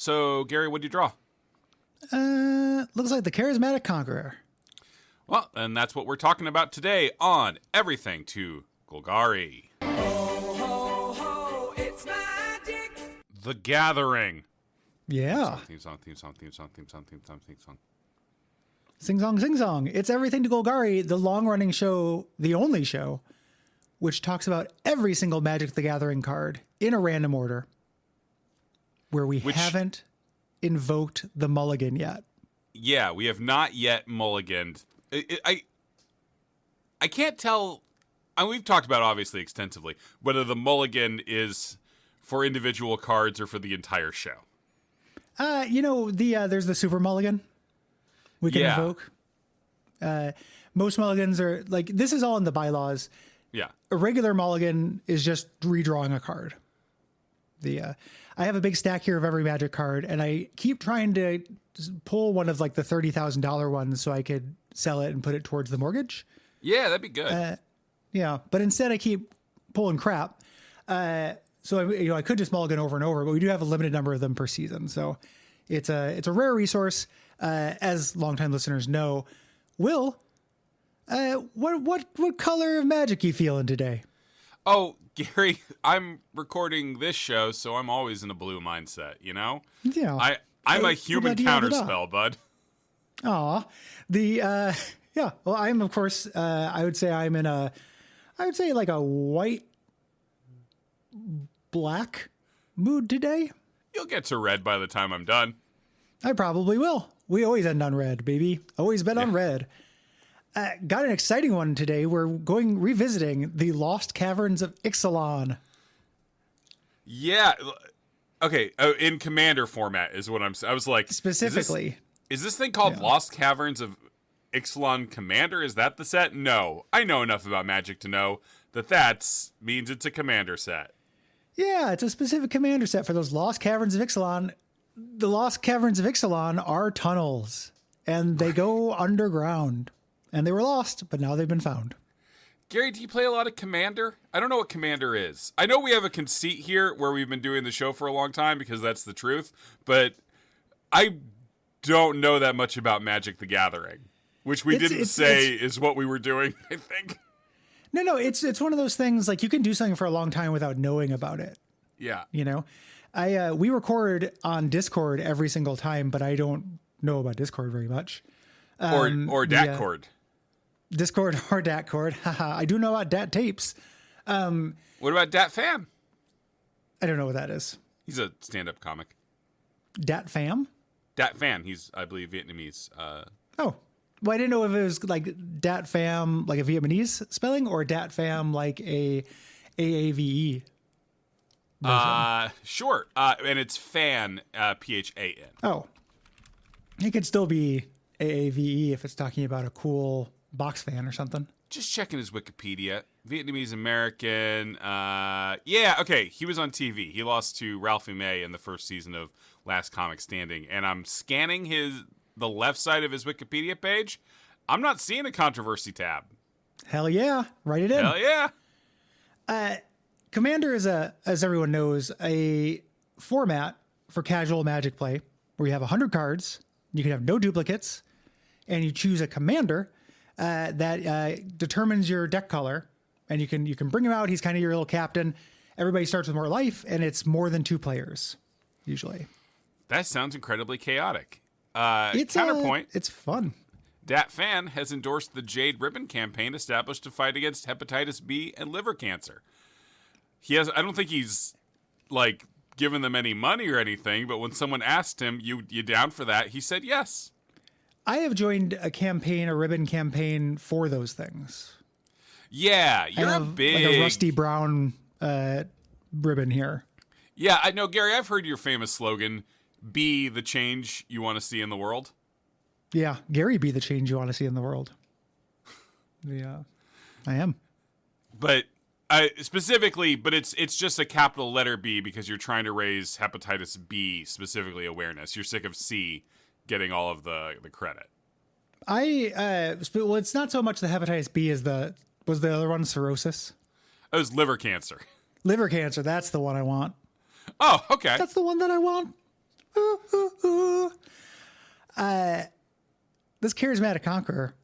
So, Gary, what'd you draw? Looks like the Charismatic Conqueror. Well, and that's what we're talking about today on Everything to Golgari. Ho, ho, ho, it's magic. The Gathering. Yeah. Theme song. Sing song, sing song. It's Everything to Golgari, the long-running show, the only show, which talks about every single Magic the Gathering card in a random order, where we haven't invoked the mulligan yet. Yeah, we have not yet mulliganed. I can't tell. We've talked about it obviously extensively whether the mulligan is for individual cards or for the entire show. There's the super mulligan we can invoke. Most mulligans are like, this is all in the bylaws. Yeah. A regular mulligan is just redrawing a card. I have a big stack here of every Magic card, and I keep trying to pull one of like the $30,000 ones so I could sell it and put it towards the mortgage. Yeah, that'd be good. But instead I keep pulling crap. So I could just mulligan over and over, but we do have a limited number of them per season. So it's a rare resource. As longtime listeners know, Will, what color of Magic you feeling today? Oh, Gary, I'm recording this show, so I'm always in a blue mindset, you know? Yeah. I'm a human counterspell, bud. Aw. Well, I'm, of course, I would say I'm in like a white black mood today. You'll get to red by the time I'm done. I probably will. We always end on red, baby. Always been on red. Got an exciting one today. We're revisiting the Lost Caverns of Ixalan. Yeah. Okay. In Commander format is what I was like. Specifically. Is this thing called Lost Caverns of Ixalan Commander? Is that the set? No. I know enough about Magic to know that means it's a Commander set. Yeah, it's a specific Commander set for those Lost Caverns of Ixalan. The Lost Caverns of Ixalan are tunnels, and they go underground. And they were lost, but now they've been found. Gary, do you play a lot of Commander? I don't know what Commander is. I know we have a conceit here where we've been doing the show for a long time because that's the truth, but I don't know that much about Magic the Gathering, which we didn't say is what we were doing, I think. No, it's one of those things, like, you can do something for a long time without knowing about it. Yeah. You know? We record on Discord every single time, but I don't know about Discord very much. Or Datcord. Discord or Datcord. Haha. I do know about Dat Tapes. What about Dat Fam? I don't know what that is. He's a stand-up comic. Dat Fam? Dat Fan. He's, I believe, Vietnamese. Oh. Well, I didn't know if it was like Dat Fam, like a Vietnamese spelling, or Dat Fam, like a AAVE version. Sure. And it's Fan, P-H-A-N. Oh. It could still be AAVE if it's talking about a cool box fan or something. Just checking his Wikipedia. Vietnamese American. Yeah, okay. He was on TV. He lost to Ralphie May in the first season of Last Comic Standing. And I'm scanning the left side of his Wikipedia page. I'm not seeing a controversy tab. Hell yeah. Write it in. Hell yeah. Commander is, as everyone knows, a format for casual Magic play where you have 100 cards. You can have no duplicates. And you choose a commander that determines your deck color, and you can bring him out. He's kind of your little captain. Everybody starts with more life, and it's more than 2 players usually. That sounds incredibly chaotic. It's counterpoint. It's fun. Dat Fan has endorsed the Jade Ribbon campaign established to fight against hepatitis B and liver cancer. I don't think he's like given them any money or anything, but when someone asked him, "You down for that?" he said yes. I have joined a ribbon campaign for those things. Yeah, you're a big... like a rusty brown ribbon here. Yeah, I know, Gary, I've heard your famous slogan, be the change you want to see in the world. Yeah, Gary, be the change you want to see in the world. Yeah, I am. But specifically, it's just a capital letter B because you're trying to raise hepatitis B, specifically awareness. You're sick of C getting all of the credit. Well, it's not so much the hepatitis B as was the other one cirrhosis? It was liver cancer. Liver cancer, that's the one I want. Oh, okay. That's the one that I want. This Charismatic Conqueror.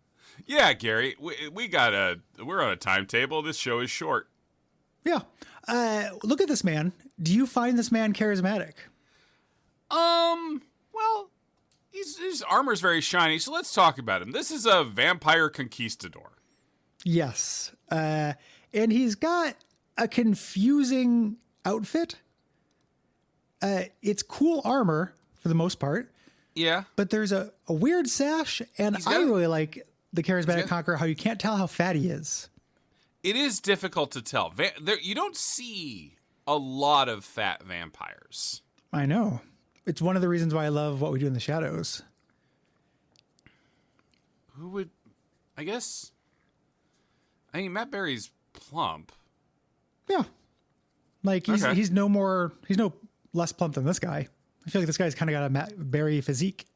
Yeah, Gary, we're on a timetable. This show is short. Yeah. Look at this man. Do you find this man charismatic? Well, his armor's very shiny, so let's talk about him. This is a vampire conquistador. Yes. And he's got a confusing outfit. It's cool armor for the most part, Yeah. but there's a weird sash, and I really like the Charismatic got- Conqueror, how you can't tell how fat he is. It is difficult to tell. You don't see a lot of fat vampires. I know. It's one of the reasons why I love What We Do in the Shadows. Who would... I mean, Matt Berry's plump. Yeah. Like, he's no less plump than this guy. I feel like this guy's kind of got a Matt Berry physique.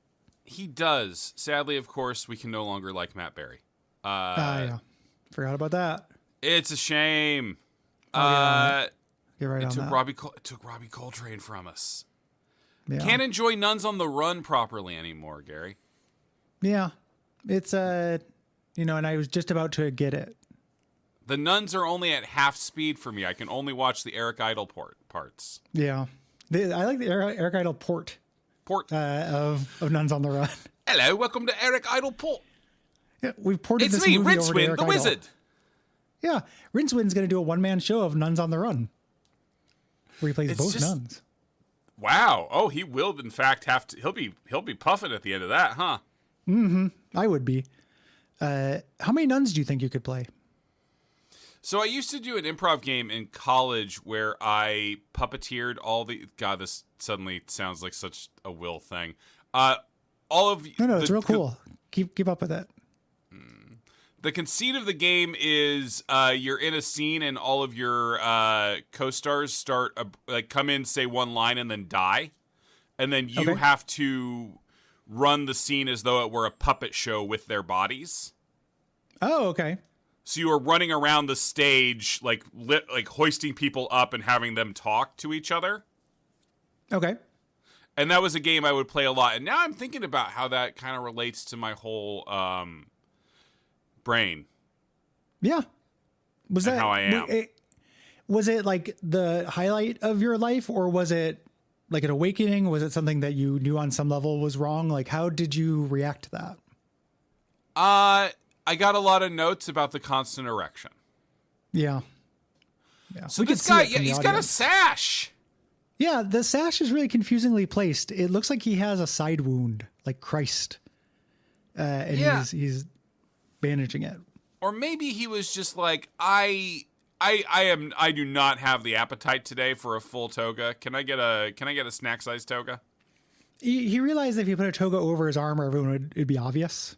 He does. Sadly, of course, we can no longer like Matt Berry. Yeah. Forgot about that. It's a shame. Get right It on took that. Robbie Coltrane from us. Yeah. Can't enjoy Nuns on the Run properly anymore, Gary. Yeah. It's, and I was just about to get it. The Nuns are only at half speed for me. I can only watch the Eric Idle parts. Yeah. I like the Eric Idle port of Nuns on the Run. Hello, welcome to Eric Idle Port. Yeah, we've ported It's this me, movie over to Rincewind, Eric the Idle. wizard. Yeah. Rincewind's going to do a one-man show of Nuns on the Run, where he plays It's both just- nuns. Wow. Oh, he will in fact have to. He'll be puffing at the end of that, huh? I would be. How many nuns do you think you could play? So I used to do an improv game in college where I puppeteered all the. God, this suddenly sounds like such a Will thing. All of No, it's real cool. Keep up with it. The conceit of the game is you're in a scene and all of your co-stars start come in, say one line, and then die, and then you Okay. have to run the scene as though it were a puppet show with their bodies. Oh, okay. So you are running around the stage, like hoisting people up and having them talk to each other. Okay. And that was a game I would play a lot. And now I'm thinking about how that kind of relates to my whole brain. Yeah. Was And that how I am. Was it like the highlight of your life, or was it like an awakening? Was it something that you knew on some level was wrong? Like, how did you react to that? I got a lot of notes about the constant erection. Yeah. Yeah. So We could this see guy, it from the he's got a audience. sash. Yeah, the sash is really confusingly placed. It looks like he has a side wound, like Christ, and Yeah. he's bandaging it. Or maybe he was just like, I do not have the appetite today for a full toga. Can I get a snack size toga? He realized if you put a toga over his armor, it'd be obvious.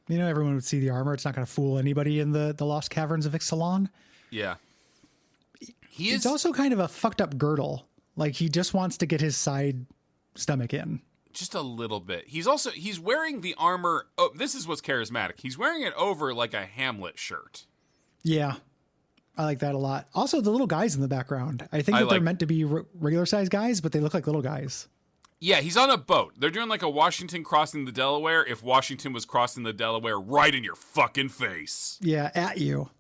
Everyone would see the armor. It's not going to fool anybody in the lost caverns of Ixalan. Yeah. It's also kind of a fucked up girdle. Like, he just wants to get his side stomach in. Just a little bit. He's wearing the armor. Oh, this is what's charismatic. He's wearing it over like a Hamlet shirt. Yeah. I like that a lot. Also, the little guys in the background. I think that they're meant to be regular sized guys, but they look like little guys. Yeah, he's on a boat. They're doing like a Washington crossing the Delaware if Washington was crossing the Delaware right in your fucking face. Yeah, at you.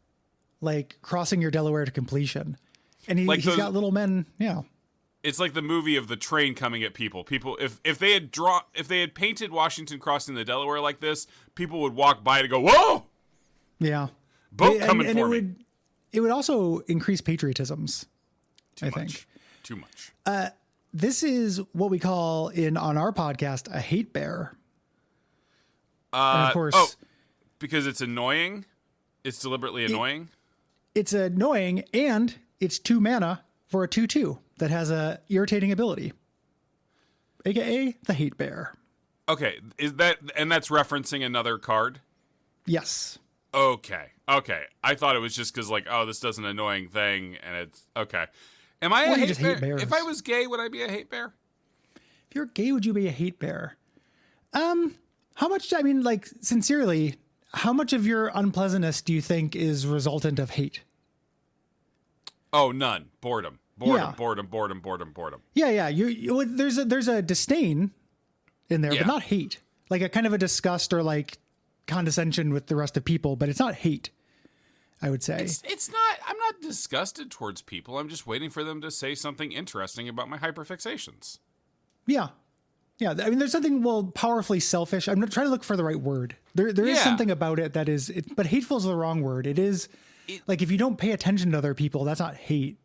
Like crossing your Delaware to completion. And he's those- got little men. Yeah. It's like the movie of the train coming at people. People, if they had painted Washington crossing the Delaware like this, people would walk by to go, "Whoa, Yeah. boat coming and for me." It would also increase patriotisms. Too much. Too much. This is what we call on our podcast a hate bear. And of course, because it's annoying. It's deliberately annoying. it's annoying, and it's 2 mana for a 2/2 that has a irritating ability, aka the hate bear. Okay, that's referencing another card? Yes. Okay. I thought it was just because this does an annoying thing, and it's okay. Am I Well, a you hate just bear? hate bears. If I was gay, would I be a hate bear? If you're gay, would you be a hate bear? How much? I mean, like, sincerely, how much of your unpleasantness do you think is resultant of hate? Oh, none. Boredom. Boredom, boredom, boredom, boredom, boredom. Yeah. There's a disdain in there, but not hate. Like a kind of a disgust or like condescension with the rest of people, but it's not hate. I would say it's not. I'm not disgusted towards people. I'm just waiting for them to say something interesting about my hyperfixations. Yeah. I mean, there's something powerfully selfish. I'm not trying to look for the right word. There is something about it that is, but hateful is the wrong word. It is like if you don't pay attention to other people, that's not hate.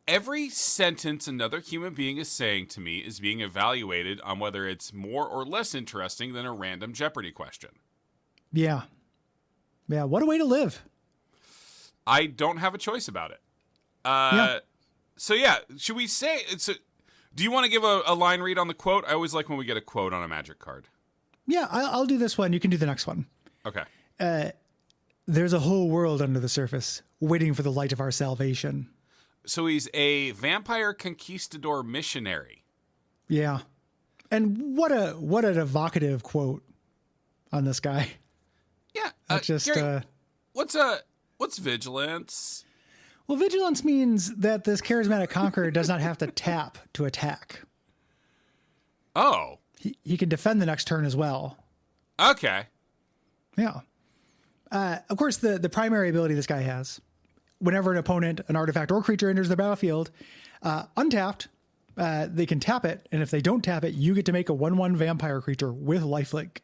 Every sentence another human being is saying to me is being evaluated on whether it's more or less interesting than a random Jeopardy question. Yeah. What a way to live. I don't have a choice about it. So should we say do you want to give a line read on the quote? I always like when we get a quote on a Magic card. Yeah, I'll do this one. You can do the next one. Okay. There's a whole world under the surface waiting for the light of our salvation. So he's a vampire conquistador missionary. Yeah. And what an evocative quote on this guy. Yeah. Gary, what's vigilance? Well, vigilance means that this charismatic conqueror does not have to tap to attack. Oh. He can defend the next turn as well. Okay. Yeah. Of course, the primary ability this guy has, whenever an opponent, an artifact, or creature enters the battlefield, untapped, they can tap it, and if they don't tap it, you get to make a 1/1 vampire creature with lifelink.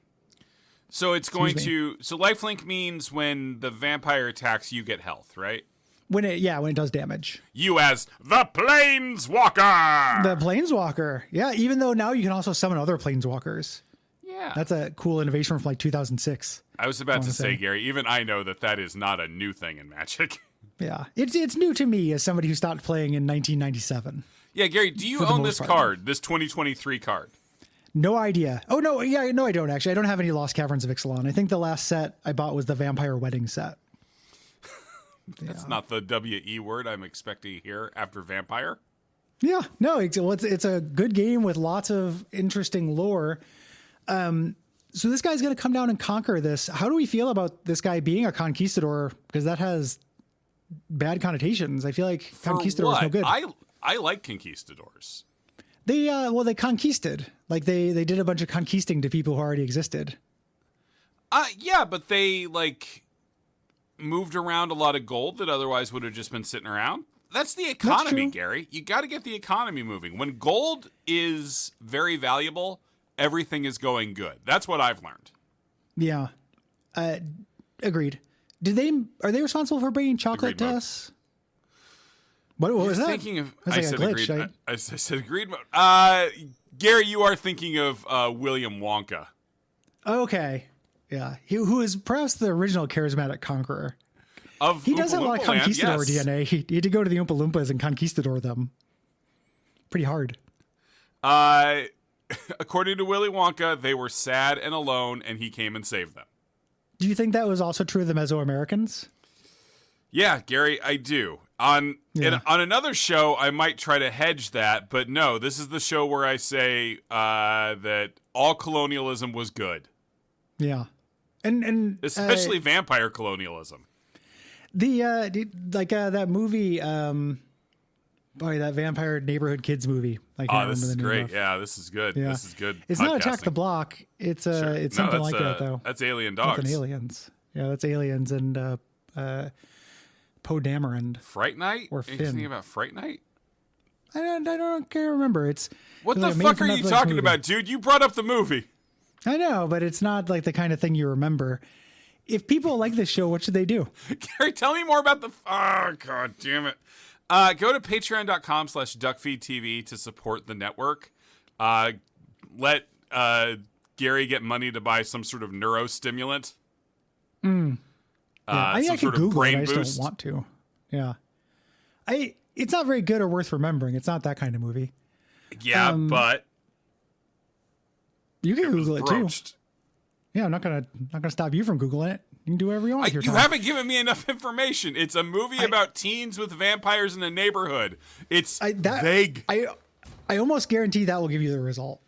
So it's going to... So lifelink means when the vampire attacks, you get health, right? When it does damage. You as the Planeswalker! The Planeswalker. Yeah, even though now you can also summon other Planeswalkers. Yeah. That's a cool innovation from like 2006. I was about to say, Gary, even I know that is not a new thing in Magic. Yeah. It's new to me as somebody who stopped playing in 1997. Yeah, Gary, do you own this card, this 2023 card? No idea. Oh, no. Yeah, no, I don't actually. I don't have any Lost Caverns of Ixalan. I think the last set I bought was the Vampire Wedding set. That's not the WE word I'm expecting to hear after Vampire. Yeah, no, it's a good game with lots of interesting lore. So this guy's going to come down and conquer this. How do we feel about this guy being a conquistador? Because that has bad connotations. I feel like conquistador is no good. I like conquistadors. They conquisted. Like they did a bunch of conquisting to people who already existed. Yeah, but they moved around a lot of gold that otherwise would have just been sitting around. That's the economy, Gary. You got to get the economy moving. When gold is very valuable, everything is going good. That's what I've learned. Yeah. Agreed. Are they responsible for bringing chocolate to us? What was that? I said agreed. I said agreed mode. Gary, you are thinking of William Wonka. Okay. Yeah. Who is perhaps the original charismatic conqueror. He does have a lot of conquistador DNA. He had to go to the Oompa Loompas and conquistador them. Pretty hard. According to Willy Wonka, they were sad and alone, and he came and saved them. Do you think that was also true of the Mesoamericans? Yeah, Gary, I do. On another show, I might try to hedge that, but no, this is the show where I say that all colonialism was good. Yeah. And especially vampire colonialism. That movie, that Vampire Neighborhood Kids movie. This is great. Yeah, this is good. Yeah. This is good. It's not Attack the Block. It's something like that though. That's Alien Dogs. That's Aliens. Yeah, that's Aliens and Poe Dameron. Fright Night? Or Are you thinking about Fright Night? I can't remember. What the fuck are you talking about, dude? You brought up the movie. I know, but it's not like the kind of thing you remember. If people like this show, what should they do? Gary, tell me more about oh, God damn it. Go to patreon.com/Duckfeed.tv to support the network. Let Gary get money to buy some sort of neurostimulant. I could Google it. I just don't want to. Yeah. It's not very good or worth remembering. It's not that kind of movie. Yeah, but you can Google it too. Yeah, I'm not gonna stop you from Googling it. You can do whatever you want. You haven't given me enough information. It's a movie about teens with vampires in a neighborhood. It's vague. I almost guarantee that will give you the result.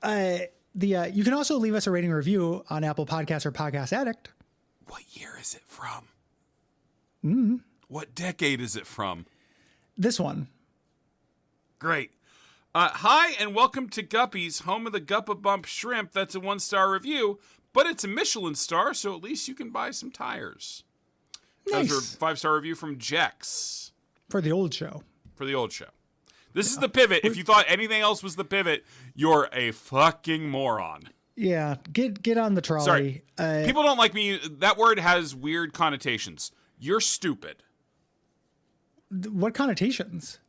You can also leave us a rating or review on Apple Podcasts or Podcast Addict. What year is it from? What decade is it from? This one. Great. Hi, and welcome to Guppy's, home of the Guppa Bump Shrimp. That's a 1-star review, but it's a Michelin star, so at least you can buy some tires. Nice. Those are 5-star review from Jex. For the old show. For the old show. This is the pivot. If you thought anything else was the pivot, you're a fucking moron. Yeah, get on the trolley. Sorry. People don't like me. That word has weird connotations. You're stupid. What connotations?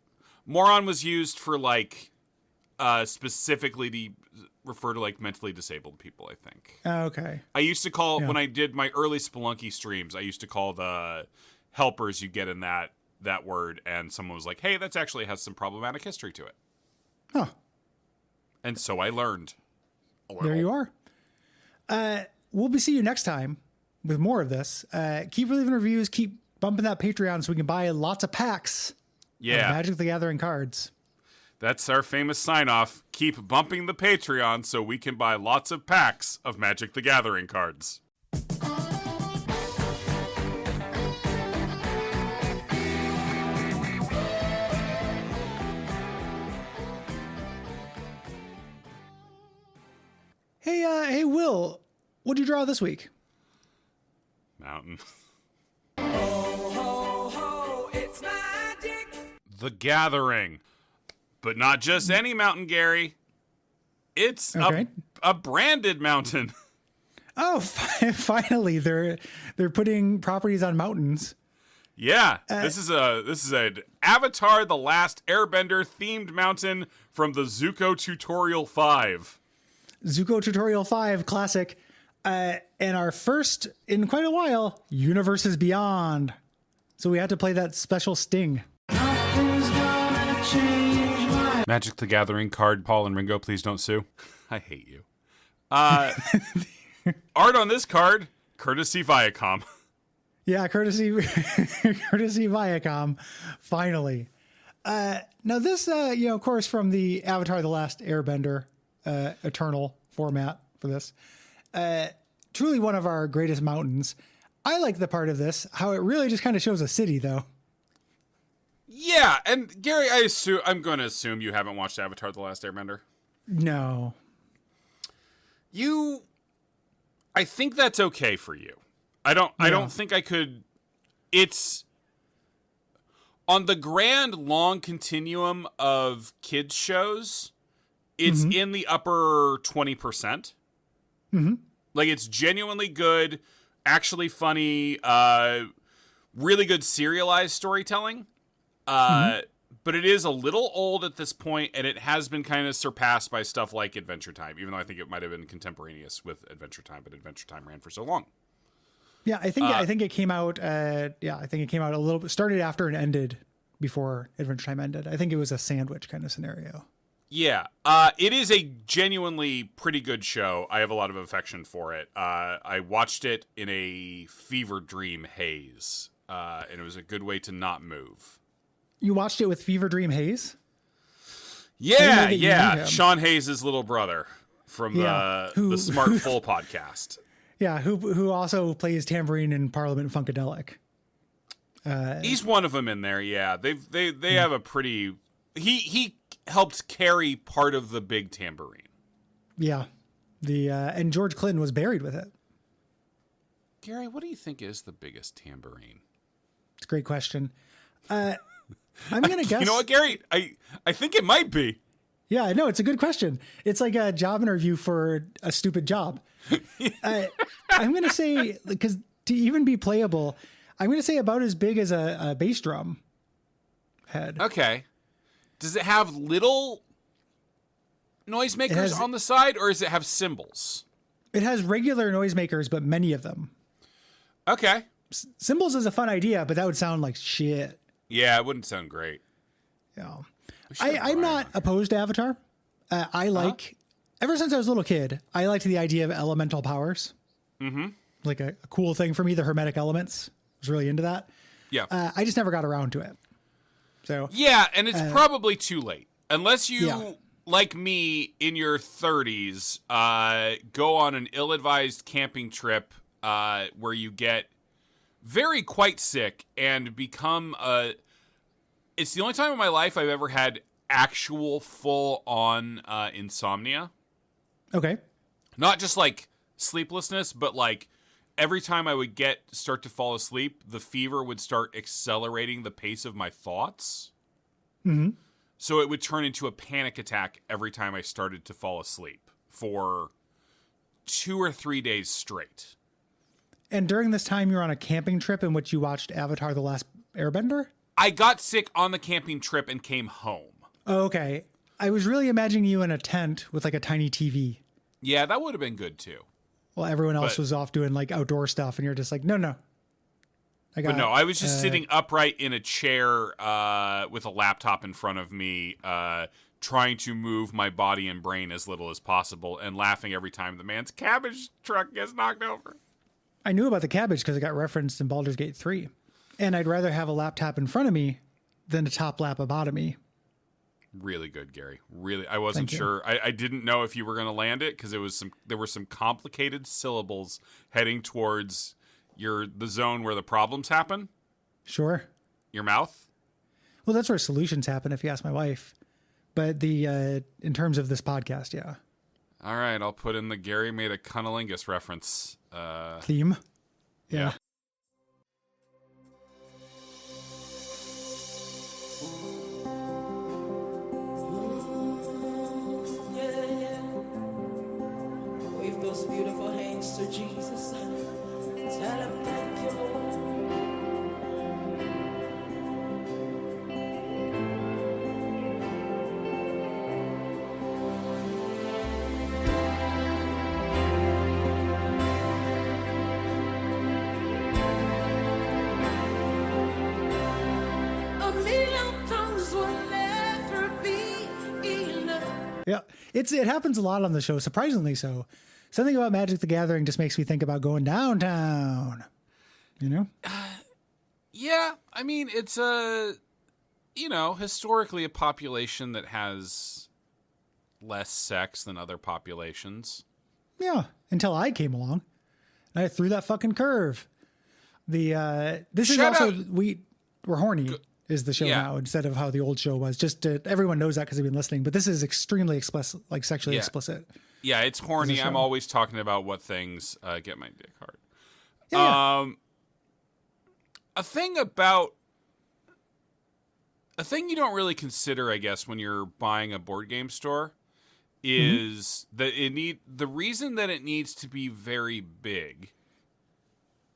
Moron was used for, like, specifically to refer to, like, mentally disabled people, I think. Okay. I used to call, when I did my early Spelunky streams, I used to call the helpers you get in that word, and someone was like, hey, that's actually has some problematic history to it. Huh. And so I learned. There you are. We'll be seeing you next time with more of this. Keep leaving reviews. Keep bumping that Patreon so we can buy lots of packs of Magic the Gathering cards. That's our famous sign-off. Keep bumping the Patreon so we can buy lots of packs of Magic the Gathering cards. Hey, Will, what'd you draw this week? Mountain. Ho, ho, ho, it's magic. The Gathering. But not just any mountain, Gary. It's a branded mountain. Oh, finally, they're putting properties on mountains. Yeah, this is an Avatar: The Last Airbender themed mountain from the Zuko Tutorial 5. Zuko Tutorial 5 classic. And our first in quite a while, Universes Beyond. So we had to play that special sting. Magic the Gathering card, Paul and Ringo, please don't sue. I hate you. Art on this card, courtesy Viacom. Yeah, courtesy Viacom, finally. Now this, of course, from the Avatar: The Last Airbender Eternal format for this. Truly one of our greatest mountains. I like the part of this, how it really just kind of shows a city, though. Yeah, and Gary, I'm going to assume you haven't watched Avatar: The Last Airbender. No. I think that's okay for you. I don't think I could. It's on the grand long continuum of kids shows. It's in the upper 20%. Mm-hmm. Like, it's genuinely good, actually funny, really good serialized storytelling. But it is a little old at this point, and it has been kind of surpassed by stuff like Adventure Time, even though I think it might have been contemporaneous with Adventure Time, but Adventure Time ran for so long. Yeah, I think it came out. I think it came out a little bit, started after and ended before Adventure Time ended. I think it was a sandwich kind of scenario. Yeah, it is a genuinely pretty good show. I have a lot of affection for it. I watched it in a fever dream haze, and it was a good way to not move. You watched it with Fever Dream Haze? Yeah. Sean Hayes' little brother from the Smart Full podcast. Yeah, who also plays tambourine in Parliament Funkadelic. He's one of them in there. Yeah, they have a pretty. He helped carry part of the big tambourine. Yeah, and George Clinton was buried with it. Gary, what do you think is the biggest tambourine? It's a great question. I'm gonna guess. You know what, Gary? I think it might be. Yeah, no, it's a good question. It's like a job interview for a stupid job. I'm gonna say, because to even be playable, I'm gonna say about as big as a bass drum head. Okay. Does it have little noisemakers on the side, or does it have cymbals? It has regular noisemakers, but many of them. Okay. Cymbals is a fun idea, but that would sound like shit. Yeah, it wouldn't sound great. Yeah. I'm not opposed to Avatar. I like, ever since I was a little kid, I liked the idea of elemental powers. Mm-hmm. Like a cool thing for me, the hermetic elements. I was really into that. Yeah. I just never got around to it. So yeah, and it's probably too late. Unless you, like me, in your 30s, go on an ill-advised camping trip where you get quite sick and become it's the only time in my life I've ever had actual full-on insomnia. Okay. Not just like sleeplessness, but like every time I would start to fall asleep, the fever would start accelerating the pace of my thoughts. Mm-hmm. So it would turn into a panic attack every time I started to fall asleep for 2 or 3 days straight. And during this time, you're on a camping trip in which you watched Avatar: The Last Airbender? I got sick on the camping trip and came home. Oh, okay. I was really imagining you in a tent with like a tiny TV. Yeah, that would have been good too. Well, everyone else But- was off doing like outdoor stuff, and you're just like, no. But no, I was just sitting upright in a chair with a laptop in front of me, trying to move my body and brain as little as possible and laughing every time the man's cabbage truck gets knocked over. I knew about the cabbage because it got referenced in Baldur's Gate 3. And I'd rather have a laptop in front of me than a top lapabotomy. Really good, Gary. Really, I wasn't Thank you. sure. I didn't know if you were going to land it because there were some complicated syllables heading towards the zone where the problems happen. Sure. Your mouth. Well, that's where solutions happen, if you ask my wife. But in terms of this podcast, yeah. All right, I'll put in the Gary made a cunnilingus reference. Theme. Yeah. Wave those beautiful hands to Jesus. Tell him thank you, Lord. A million tongues will never be enough. Yeah. It happens a lot on the show, surprisingly so. Something about Magic the Gathering just makes me think about going downtown. You know? Yeah, I mean, it's historically a population that has less sex than other populations. Yeah. Until I came along. And I threw that fucking curve. This is Shout also out- we're horny is the show Yeah. now instead of how the old show was. Just everyone knows that because they've been listening, but this is extremely explicit, like sexually Yeah. explicit. Yeah, it's horny. Is this I'm wrong? always talking about what things get my dick hard. Yeah. A thing you don't really consider, I guess, when you're buying a board game store is that the reason that it needs to be very big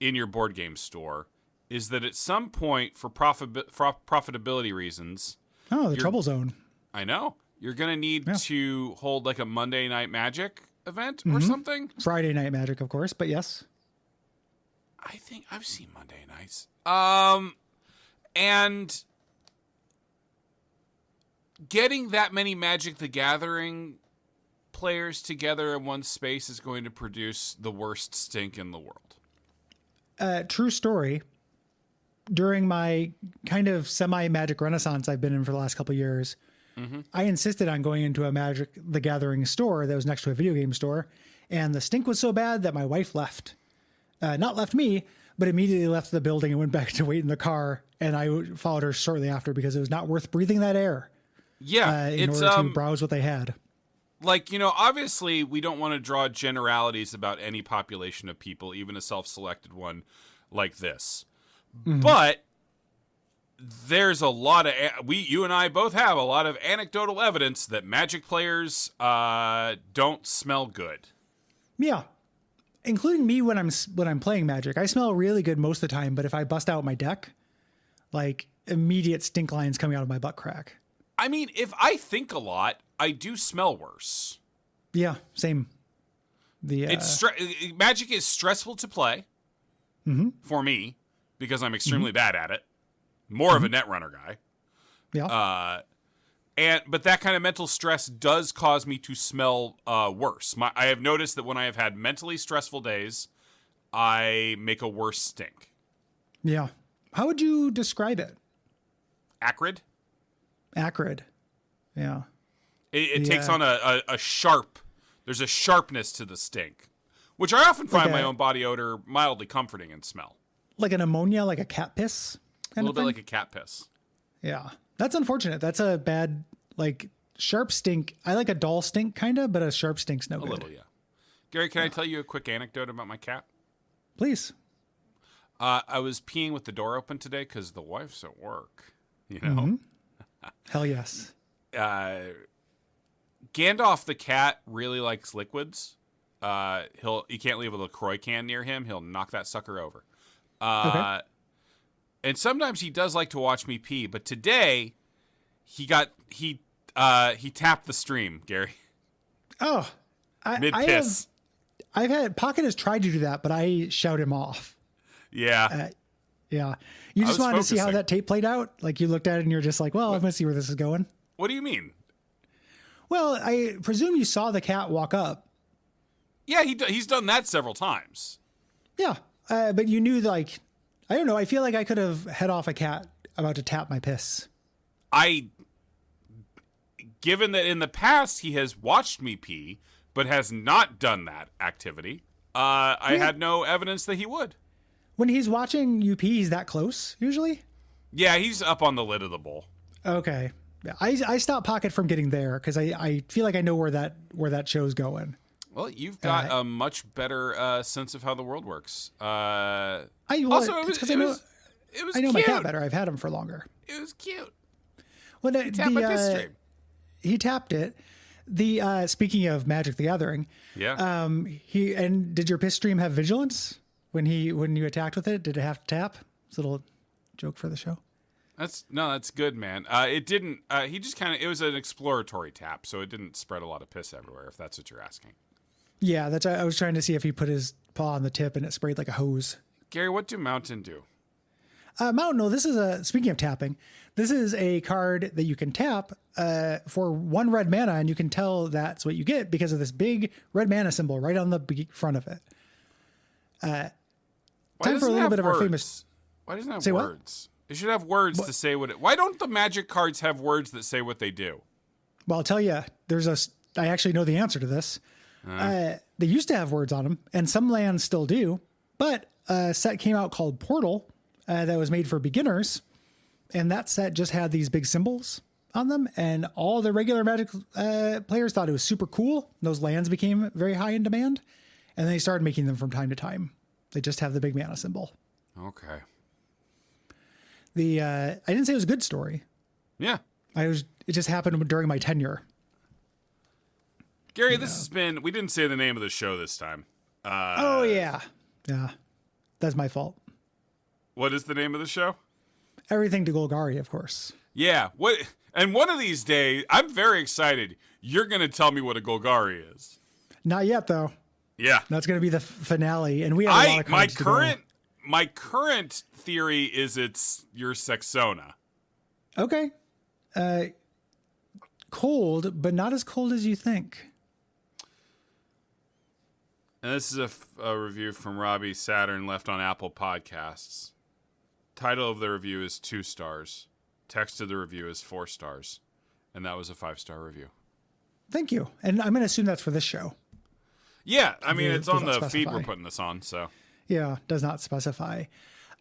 in your board game store is that at some point, for profitability reasons, Oh, the trouble zone. I know you're gonna need Yeah. to hold like a Monday Night Magic event or something. Friday Night Magic, of course, but yes. I think I've seen Monday nights. And getting that many Magic the Gathering players together in one space is going to produce the worst stink in the world. True story. During my kind of semi-Magic renaissance I've been in for the last couple of years, I insisted on going into a Magic the Gathering store that was next to a video game store, and the stink was so bad that my wife left. Not left me, but immediately left the building and went back to wait in the car, and I followed her shortly after because it was not worth breathing that air Yeah, in it's order to browse what they had. like, obviously we don't want to draw generalities about any population of people, even a self-selected one like this. But there's a lot of you and I both have a lot of anecdotal evidence that Magic players don't smell good. Yeah. Including me when I'm playing Magic. I smell really good most of the time, but if I bust out my deck, like immediate stink lines coming out of my butt crack. I mean, if I think a lot, I do smell worse. Yeah, same. Magic is stressful to play for me because I'm extremely bad at it. More of a netrunner guy. Yeah. But that kind of mental stress does cause me to smell worse. I have noticed that when I have had mentally stressful days, I make a worse stink. Yeah. How would you describe it? Acrid. Acrid. Yeah. It takes on a sharp. There's a sharpness to the stink, which I often find Like my own body odor mildly comforting in smell. Like an ammonia, like a cat piss A kind little of bit thing? like a cat piss. Yeah. That's unfortunate. That's a bad Like sharp stink. I like a dull stink kind of, but a sharp stink's no good. A little, yeah. Gary, can I tell you a quick anecdote about my cat? Please. I was peeing with the door open today because the wife's at work. You know? Mm-hmm. Hell yes. Gandalf the cat really likes liquids. He can't leave a LaCroix can near him. He'll knock that sucker over. Okay. And sometimes he does like to watch me pee, but today he tapped the stream, Gary. Oh, Mid piss. I've had Pocket has tried to do that, but I shout him off. Yeah. Yeah. You just wanted to see how that tape played out? Like you looked at it and you're just like, well, I'm going to see where this is going. What do you mean? Well, I presume you saw the cat walk up. Yeah, he's done that several times. Yeah. But you knew, like, I don't know. I feel like I could have head off a cat about to tap my piss. Given that in the past he has watched me pee, but has not done that activity, I had no evidence that he would. When he's watching you pee, he's that close, usually? Yeah, he's up on the lid of the bowl. Okay. Yeah, I stopped Pocket from getting there because I feel like I know where that show's going. Well, you've got a much better sense of how the world works. I know cute. my cat better. I've had him for longer. It was cute. Well, He tapped my piss stream. He tapped it. Speaking of Magic the Gathering, yeah. Did your piss stream have vigilance when you attacked with it? Did it have to tap? It's a little joke for the show. That's good, man. It didn't. He just it was an exploratory tap, so it didn't spread a lot of piss everywhere. If that's what you're asking. Yeah, I was trying to see if he put his paw on the tip and it sprayed like a hose. Gary, what do Mountain do? Mountain, no, this is speaking of tapping, this is a card that you can tap for 1 red mana, and you can tell that's what you get because of this big red mana symbol right on the front of it. Time for a little bit of our famous. Why doesn't it have words? It should have words to say what it. Why don't the Magic cards have words that say what they do? Well, I'll tell you, I actually know the answer to this. They used to have words on them, and some lands still do, but a set came out called Portal that was made for beginners, and that set just had these big symbols on them, and all the regular Magic players thought it was super cool. Those lands became very high in demand, and they started making them from time to time. They just have the big mana symbol. Okay. I didn't say it was a good story. Yeah. It just happened during my tenure. Gary, this has been. We didn't say the name of the show this time. Oh yeah, that's my fault. What is the name of the show? Everything to Golgari, of course. Yeah. What? And one of these days, I'm very excited. You're going to tell me what a Golgari is. Not yet, though. Yeah. That's going to be the finale, and we have a lot of cards to go. My current theory is it's your Sexona. Okay. Cold, but not as cold as you think. And this is a review from Robbie Saturn left on Apple Podcasts. Title of the review is 2 stars. Text of the review is 4 stars. And that was a 5-star review. Thank you. And I'm going to assume that's for this show. Yeah, I mean, it's on the feed we're putting this on, so. Yeah, does not specify.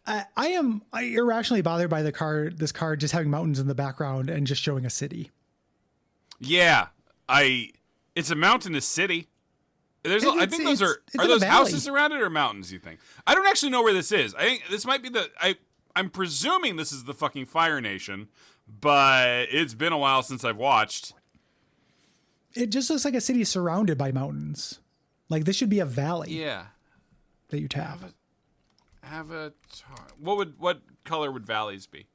I am irrationally bothered by this card just having mountains in the background and just showing a city. Yeah, it's a mountainous city. I think those are those houses around it or mountains, you think? I don't actually know where this is. I think this might be I'm presuming this is the fucking Fire Nation, but it's been a while since I've watched. It just looks like a city surrounded by mountains. Like this should be a valley. Yeah. That you tap. What color would valleys be?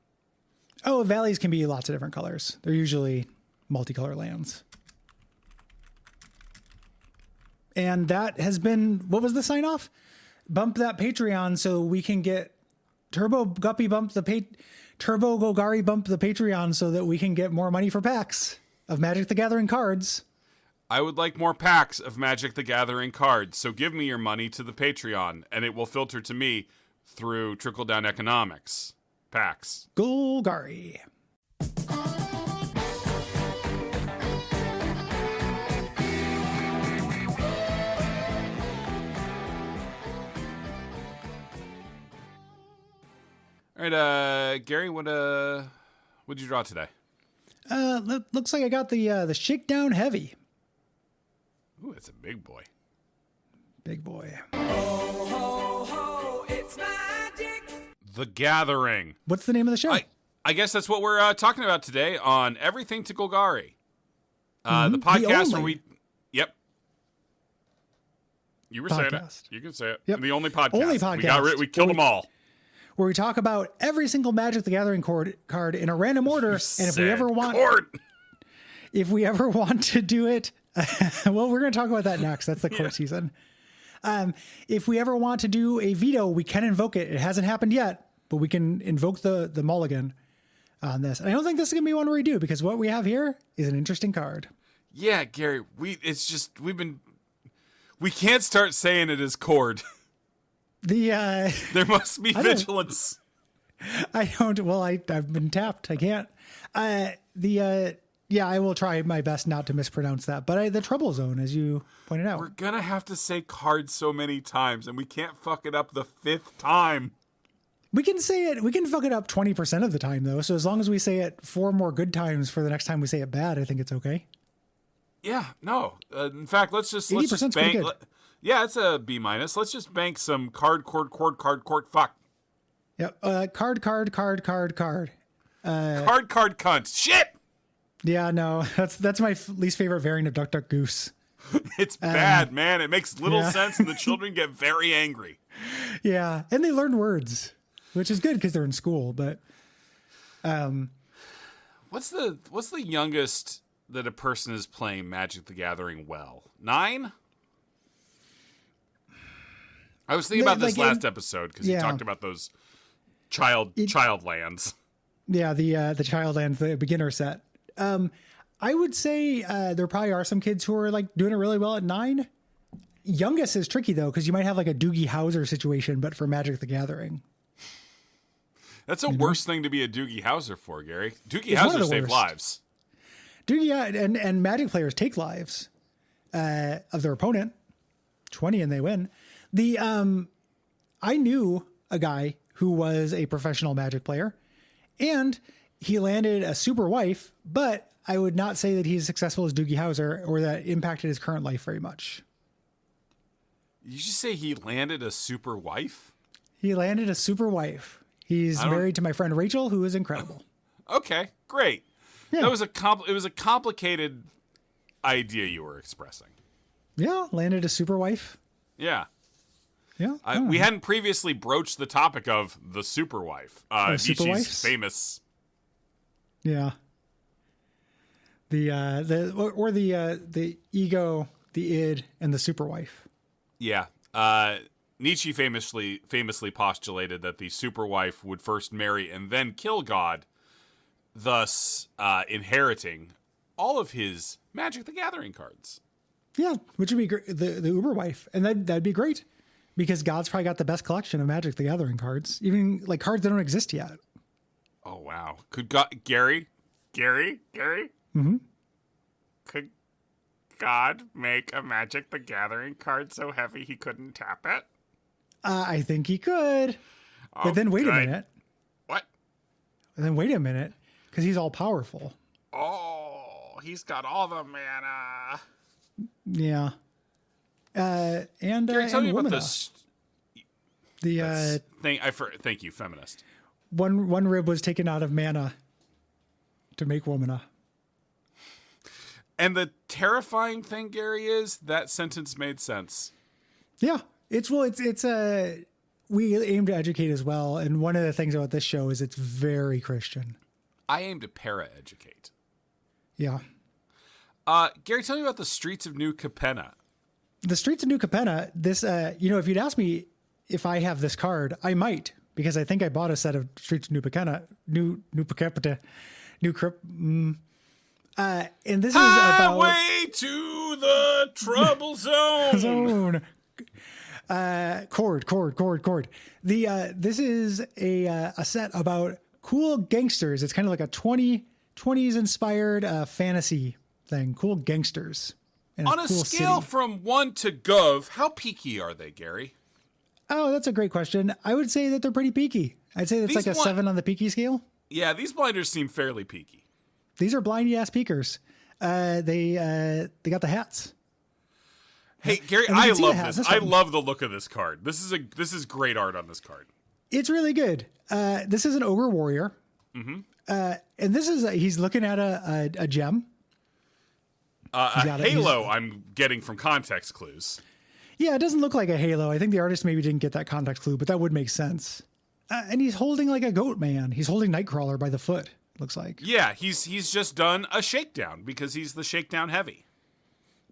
Oh, valleys can be lots of different colors. They're usually multicolor lands. And that has been, what was the sign off? Bump that Patreon so we can get Turbo Golgari bump the Patreon so that we can get more money for packs of Magic the Gathering cards. I would like more packs of Magic the Gathering cards, so give me your money to the Patreon, and it will filter to me through trickle-down economics. Packs. Golgari. All right, Gary, what'd you draw today? Looks like I got the Shakedown Heavy. Ooh, it's a big boy. Big boy. Ho, ho, ho, it's magic. The Gathering. What's the name of the show? I guess that's what we're talking about today on Everything to Golgari. The podcast where we... Yep. You were saying it. You can say it. Yep. The only podcast. Only podcast. We killed them all. Where we talk about every single Magic the Gathering card in a random order. And if we ever want to do it, well, we're going to talk about that next. That's the court season. If we ever want to do a veto, we can invoke it. It hasn't happened yet, but we can invoke the mulligan on this. And I don't think this is going to be one where we do, because what we have here is an interesting card. Yeah, Gary, we can't start saying it as cord. There must be vigilance. I've been tapped. I can't. I will try my best not to mispronounce that. But the Trouble Zone, as you pointed out. We're going to have to say card so many times, and we can't fuck it up the 5th time. We can say it. We can fuck it up 20% of the time, though. So as long as we say it 4 more good times for the next time we say it bad, I think it's okay. Yeah, no. In fact, let's just bank. Yeah, it's a B-. Let's just bank some cord, fuck. Yep. Card. Card, cunt. Shit! Yeah, no. That's my least favorite variant of Duck, Duck, Goose. It's bad, man. It makes little sense, and the children get very angry. Yeah, and they learn words, which is good because they're in school. But what's the youngest that a person is playing Magic the Gathering well? 9? I was thinking about this last episode because you talked about those child lands. Yeah, the child lands, the beginner set. I would say there probably are some kids who are like doing it really well at 9. Youngest is tricky though, because you might have like a Doogie Howser situation, but for Magic the Gathering. That's a worse thing to be a Doogie Howser for, Gary. Doogie Howser saved lives. Doogie and Magic players take lives of their opponent. 20 and they win. I knew a guy who was a professional Magic player, and he landed a super wife, but I would not say that he's successful as Doogie Howser or that impacted his current life very much. You just say he landed a super wife? He landed a super wife. He's married to my friend Rachel, who is incredible. Okay, great. Yeah. That was it was a complicated idea you were expressing. Yeah, landed a super wife. Yeah. Yeah. We hadn't previously broached the topic of the super wife. Nietzsche's famous. Yeah. The ego, the id, and the super wife. Yeah. Nietzsche famously postulated that the super wife would first marry and then kill God, thus inheriting all of his Magic the Gathering cards. Yeah, which would be great. The uber wife, and that'd be great because God's probably got the best collection of Magic the Gathering cards, even like cards that don't exist yet. Oh wow! Could Gary? Mm-hmm. Could God make a Magic the Gathering card so heavy he couldn't tap it? I think he could. But then wait a minute. What? And then wait a minute, because he's all powerful. Oh, he's got all the mana. Yeah. And Gary, tell me about this. Thank you, feminist. One rib was taken out of mana to make Womana. And the terrifying thing, Gary, is that sentence made sense. Yeah, we aim to educate as well. And one of the things about this show is it's very Christian. I aim to para-educate. Yeah. Gary, tell me about the Streets of New Capenna. The Streets of New Capenna, this, if you'd ask me if I have this card, I might, because I think I bought a set of Streets of New Capenna, and this is about Highway to the Trouble Zone. Chord. This is a set about cool gangsters. It's kind of like a 20s inspired fantasy thing. Cool gangsters. On a scale from 1 to Gov, how peaky are they, Gary? Oh, that's a great question. I would say that they're pretty peaky. I'd say that's like a 7 on the peaky scale. Yeah, these blinders seem fairly peaky. These are blindy ass peekers. They got the hats. Hey, Gary, I love this. I love the look of this card. This is great art on this card. It's really good. This is an ogre warrior. Mm-hmm. And this is he's looking at a gem. A halo I'm getting from context clues. Yeah, it doesn't look like a halo. I think the artist maybe didn't get that context clue, but that would make sense. And he's holding like a goat man. He's holding Nightcrawler by the foot, looks like. Yeah, he's just done a shakedown because he's the Shakedown Heavy.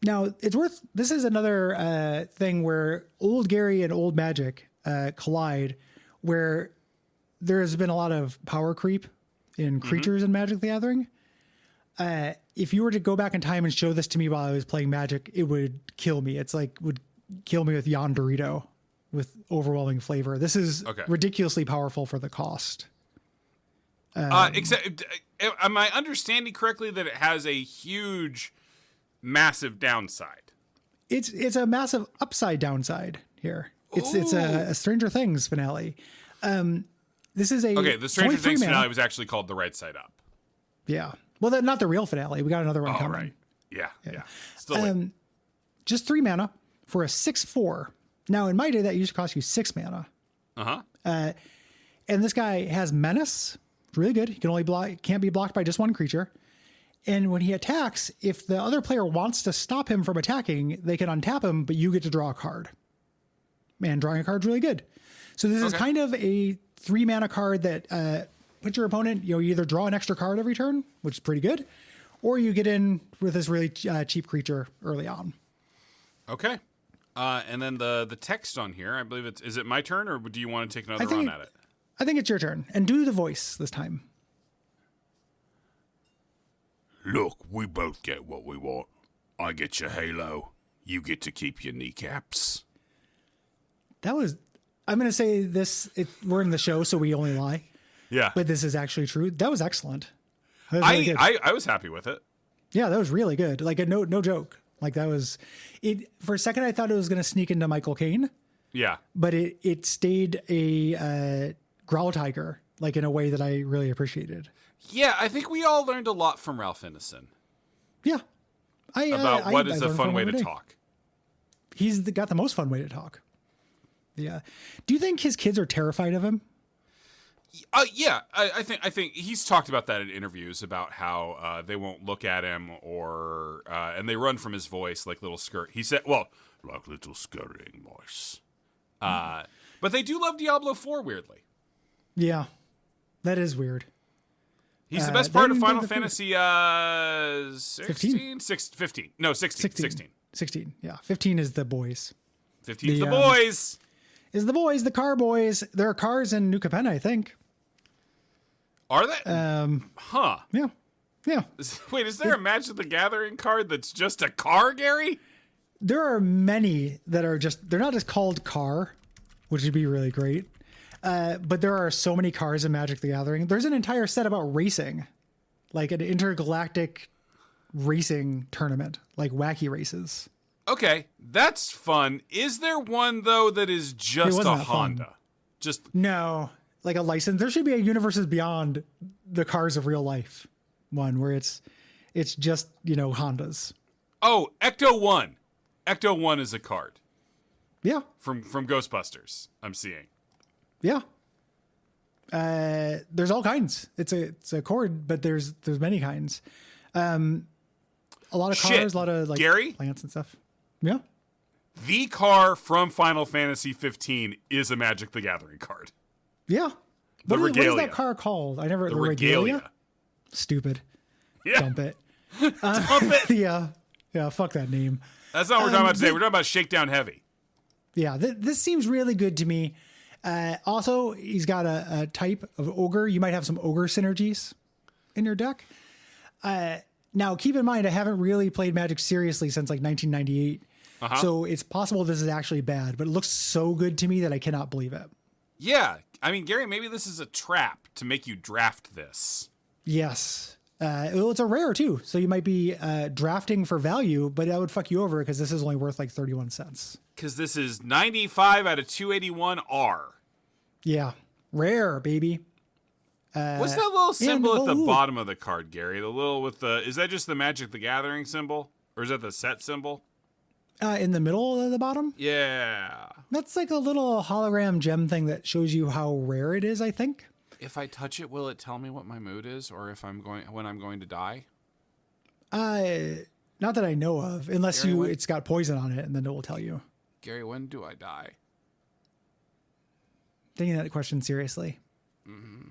Now, this is another thing where old Gary and old Magic collide, where there has been a lot of power creep in creatures in Magic the Gathering. If you were to go back in time and show this to me while I was playing Magic, it would kill me. It's like would kill me with Yon Dorito with overwhelming flavor. This is ridiculously powerful for the cost. Except, am I understanding correctly that it has a huge, massive downside? It's a massive upside downside here. It's a Stranger Things finale. This is the Stranger Things finale was actually called The Right Side Up. Yeah. Well, not the real finale. We got another one coming. Right. Yeah. Still just 3 mana for a 6/4. Now, in my day, that used to cost you 6 mana. And this guy has Menace. Really good. He can't be blocked by just one creature. And when he attacks, if the other player wants to stop him from attacking, they can untap him, but you get to draw a card. Man, drawing a card's really good. So this is kind of a 3 mana card that puts your opponent, you either draw an extra card every turn, which is pretty good, or you get in with this really cheap creature early on. Okay. And then the text on here, I believe is it my turn, or do you want to take another run at it? I think it's your turn. And do the voice this time. Look, we both get what we want. I get your halo. You get to keep your kneecaps. I'm going to say this. We're in the show, so we only lie. Yeah. But this is actually true. That was excellent. That was really good. I was happy with it. Yeah, that was really good. Like no joke. Like that was it. For a second, I thought it was going to sneak into Michael Caine. Yeah. But it stayed a Growl Tiger, like in a way that I really appreciated. Yeah, I think we all learned a lot from Ralph Ineson. Yeah. About what is a fun way to talk. He's got the most fun way to talk. Yeah. Do you think his kids are terrified of him? Yeah, I think he's talked about that in interviews about how they won't look at him or and they run from his voice like little skirt. He said, well, like little scurrying mice. But they do love Diablo 4 weirdly. Yeah, that is weird. He's the best part of Final Fantasy 16? 15. No, 16. 16, yeah. 15 is the boys. 15 is the boys. Is the boys, the car boys. There are cars in New Capenna, I think. Are they? Huh. Yeah. Wait, is there a Magic the Gathering card that's just a car, Gary? There are many that are they're not just called car, which would be really great. But there are so many cars in Magic the Gathering. There's an entire set about racing, like an intergalactic racing tournament, like wacky races. Okay, that's fun. Is there one, though, that is just a Honda? Fun. No, like a license. There should be a Universes Beyond the Cars of Real Life one where it's just, Hondas. Oh, Ecto 1. Ecto 1 is a card. Yeah. From Ghostbusters, I'm seeing. Yeah. There's all kinds. It's a chord, but there's many kinds. A lot of cars, a lot of Gary? plants and stuff. Yeah. The car from Final Fantasy 15 is a Magic the Gathering card. Yeah. The Regalia. What is that car called? The Regalia. Stupid. Yeah. Dump it. Dump it. Yeah, fuck that name. That's not what we're talking about today. We're talking about Shakedown Heavy. Yeah, this seems really good to me. Also, he's got a type of ogre. You might have some ogre synergies in your deck. Now, keep in mind, I haven't really played Magic seriously since 1998. So it's possible this is actually bad, but it looks so good to me that I cannot believe it. Yeah. I mean, Gary, maybe this is a trap to make you draft this. Yes. Well, it's a rare too. So you might be drafting for value, but that would fuck you over because this is only worth 31 cents. Because this is 95 out of 281 R. Yeah. Rare, baby. What's that little symbol at the ooh. bottom of the card, Gary? The little with the, is that just the Magic the Gathering symbol? Or is that the set symbol? In the middle of the bottom? Yeah. That's like a little hologram gem thing that shows you how rare it is, I think. If I touch it, will it tell me what my mood is, or if I'm going when I'm going to die? Not that I know of, unless Gary, it's got poison on it, and then it will tell you. Gary, when do I die? Taking that question seriously. Mm-hmm.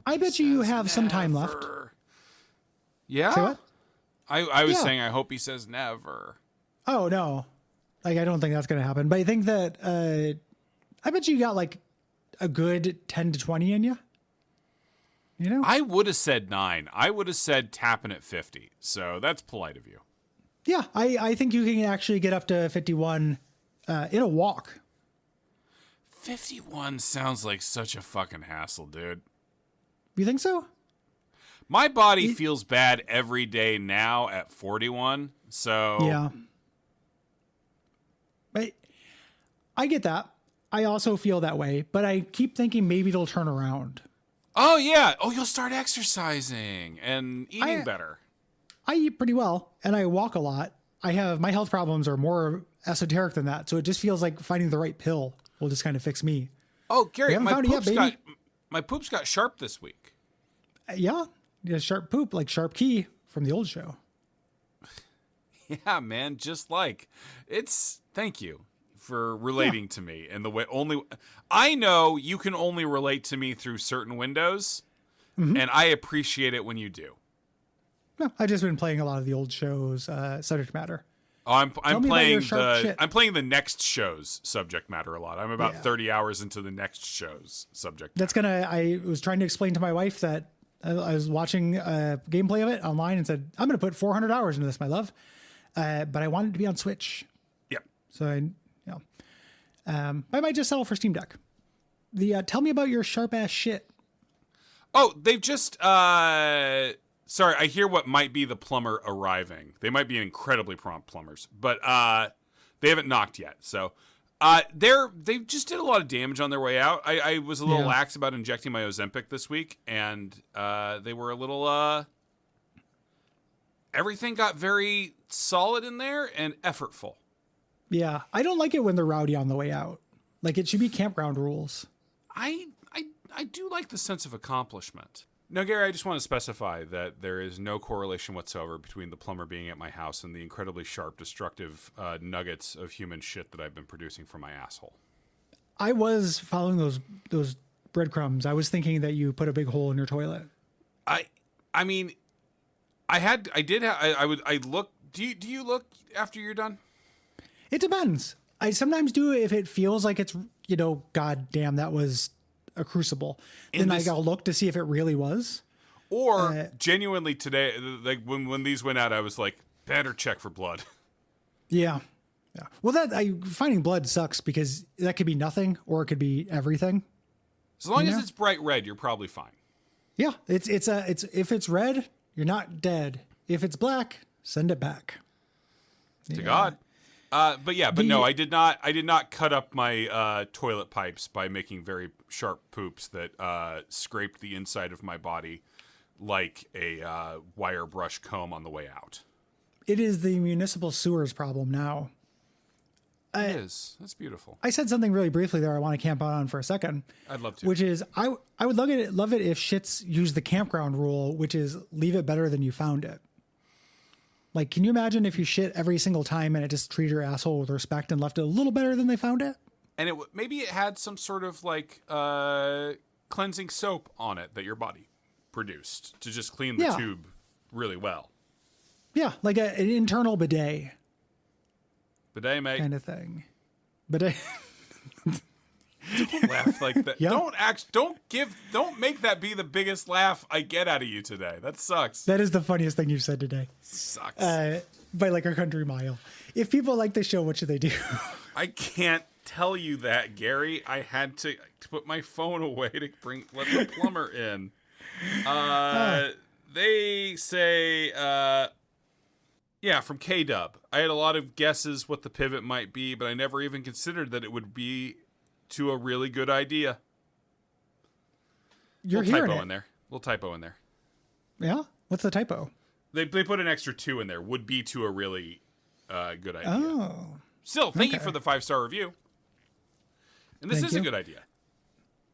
I bet you have some time left. Yeah? Say what? I was saying I hope he says never. Oh, no. Like, I don't think that's going to happen. But I think that I bet you got like a good 10 to 20 in you. You know? I would have said 9. I would have said tapping at 50. So that's polite of you. Yeah, I think you can actually get up to 51 in a walk. 51 sounds like such a fucking hassle, dude. You think so? My body feels bad every day now at 41. So Yeah. But I get that. I also feel that way, but I keep thinking maybe it'll turn around. Oh yeah. Oh, you'll start exercising and eating better. I eat pretty well and I walk a lot. My health problems are more esoteric than that. So it just feels like finding the right pill will just kind of fix me. Oh, Gary, my found it yet, baby. poops got sharp this week. Yeah. Sharp poop, like Sharp Key from the old show. Yeah, man, just like thank you for relating to me and the way I know you can only relate to me through certain windows, and I appreciate it when you do. No, I've just been playing a lot of the old shows, subject matter. Oh, I'm playing I'm playing the next show's subject matter a lot. I'm about 30 hours into the next show's subject matter. I was trying to explain to my wife that I was watching gameplay of it online and said, I'm going to put 400 hours into this, my love. But I want it to be on Switch. Yep. So I might just settle for Steam Deck. Tell me about your sharp ass shit. Oh, they've just sorry, I hear what might be the plumber arriving. They might be incredibly prompt plumbers, but they haven't knocked yet. So they just did a lot of damage on their way out. I was a little lax about injecting my Ozempic this week, and they were a little everything got very solid in there and effortful. Yeah, I don't like it when they're rowdy on the way out. Like, it should be campground rules. I do like the sense of accomplishment. Now, Gary, I just want to specify that there is no correlation whatsoever between the plumber being at my house and the incredibly sharp, destructive nuggets of human shit that I've been producing from my asshole. I was following those breadcrumbs. I was thinking that you put a big hole in your toilet. I mean, I look. Do you look after you're done? It depends. I sometimes do if it feels like it's, God damn, that was a crucible. Then I gotta look to see if it really was. Or genuinely today, like when these went out, I was like, better check for blood. Yeah. Well, finding blood sucks because that could be nothing or it could be everything. As long as it's bright red, you're probably fine. Yeah, it's if it's red, you're not dead. If it's black, send it back. To God. But no, I did not cut up my toilet pipes by making very sharp poops that scraped the inside of my body like a wire brush comb on the way out. It is the municipal sewers problem now. It is. That's beautiful. I said something really briefly there I want to camp out on for a second. I'd love to. Which is, I would love it if shits use the campground rule, which is leave it better than you found it. Like, can you imagine if you shit every single time and it just treated your asshole with respect and left it a little better than they found it? And maybe it had some sort of like cleansing soap on it that your body produced to just clean the tube really well. Yeah, like an internal bidet. Bidet, mate. Kind of thing. Bidet. Don't laugh like that. Yeah. Don't make that be the biggest laugh I get out of you today. That sucks. That is the funniest thing you've said today. Sucks. By like a country mile. If people like the show, what should they do? I can't tell you that, Gary. I had to put my phone away to let the plumber in. They say, from K-Dub. I had a lot of guesses what the pivot might be, but I never even considered that it would be to a really good idea. You're Little hearing typo it. in there. Little typo in there. Yeah? What's the typo? They put an extra 2 in there. Would be to a really good idea. Oh. Still, thank you okay. for the 5-star review. And this Thank is a you. good idea.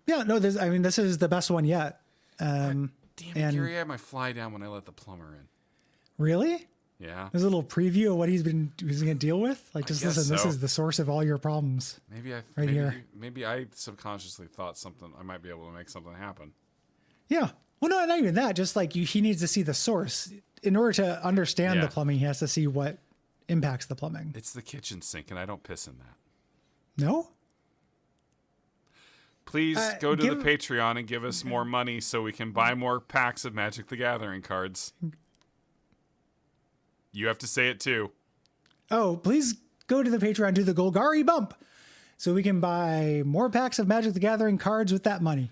Yeah, no, this is the best one yet. Damn it, and- Gary, I had my fly down when I let the plumber in. Really? Yeah. There's a little preview of what he's going to deal with. Like, just guess listen, this so. is the source of all your problems. Maybe I subconsciously thought something. I might be able to make something happen. Yeah. Well, no, not even that. Just like he needs to see the source. In order to understand Yeah. the plumbing, he has to see what impacts the plumbing. It's the kitchen sink, and I don't piss in that. No? Please go to give- the Patreon and give us more money so we can buy more packs of Magic the Gathering cards. You have to say it too. Oh, please go to the Patreon, do the Golgari bump, so we can buy more packs of Magic the Gathering cards with that money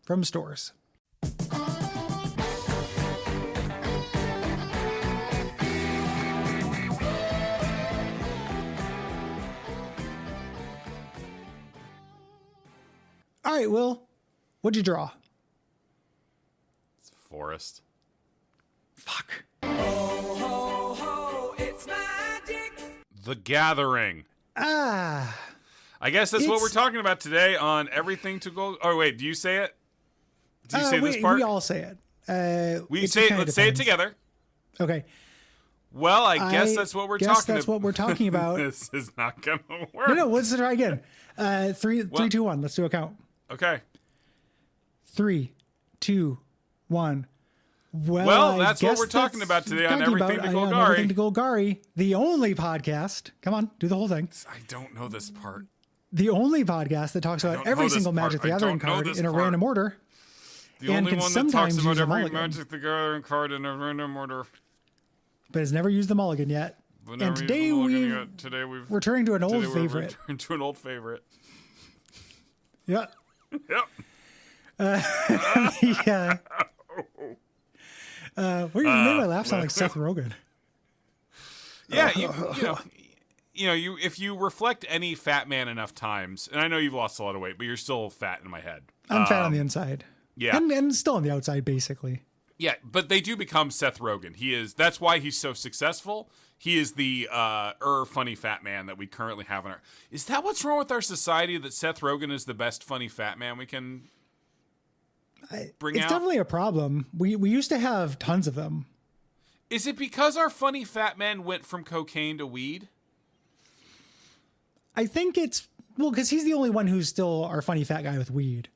from stores. All right, Will, what'd you draw? It's Forest. Fuck. The Gathering. Ah. I guess that's what It's- we're talking about today on Everything to Gold. Oh, wait, do you say it? Do you say this part? We all say it. Let's say it together. Okay. Well, I guess that's what we're guess talking that's about. what we're talking about. This is not going to work. No, let's try again. Three, 2, 1. Let's do a count. Okay. 3, 2, 1. Well, I that's what guess we're talking that's about today on talking Everything to on Golgari. Everything to Golgari, the only podcast. Come on, do the whole thing. I don't know this part. The only podcast that talks don't about know every this single part. Magic the I don't Gathering know card this in a part. random order. The And only can one that talks sometimes about use a every mulligan. Magic the Gathering card in a random order. But has never used the mulligan yet. But And never used today the mulligan we've yet. Today we've returning to an old today we've favorite. returned to an old favorite. Yeah. Yep. Yeah. What you made my laugh sound like Seth Rogen. Yeah, if you reflect any fat man enough times, and I know you've lost a lot of weight, but you're still fat in my head. I'm fat on the inside. Yeah. And still on the outside, basically. Yeah, but they do become Seth Rogen. That's why he's so successful. He is the funny fat man that we currently have in our. Is that what's wrong with our society? That Seth Rogen is the best funny fat man we can bring It's out? definitely a problem. We used to have tons of them. Is it because our funny fat man went from cocaine to weed? I think it's because he's the only one who's still our funny fat guy with weed.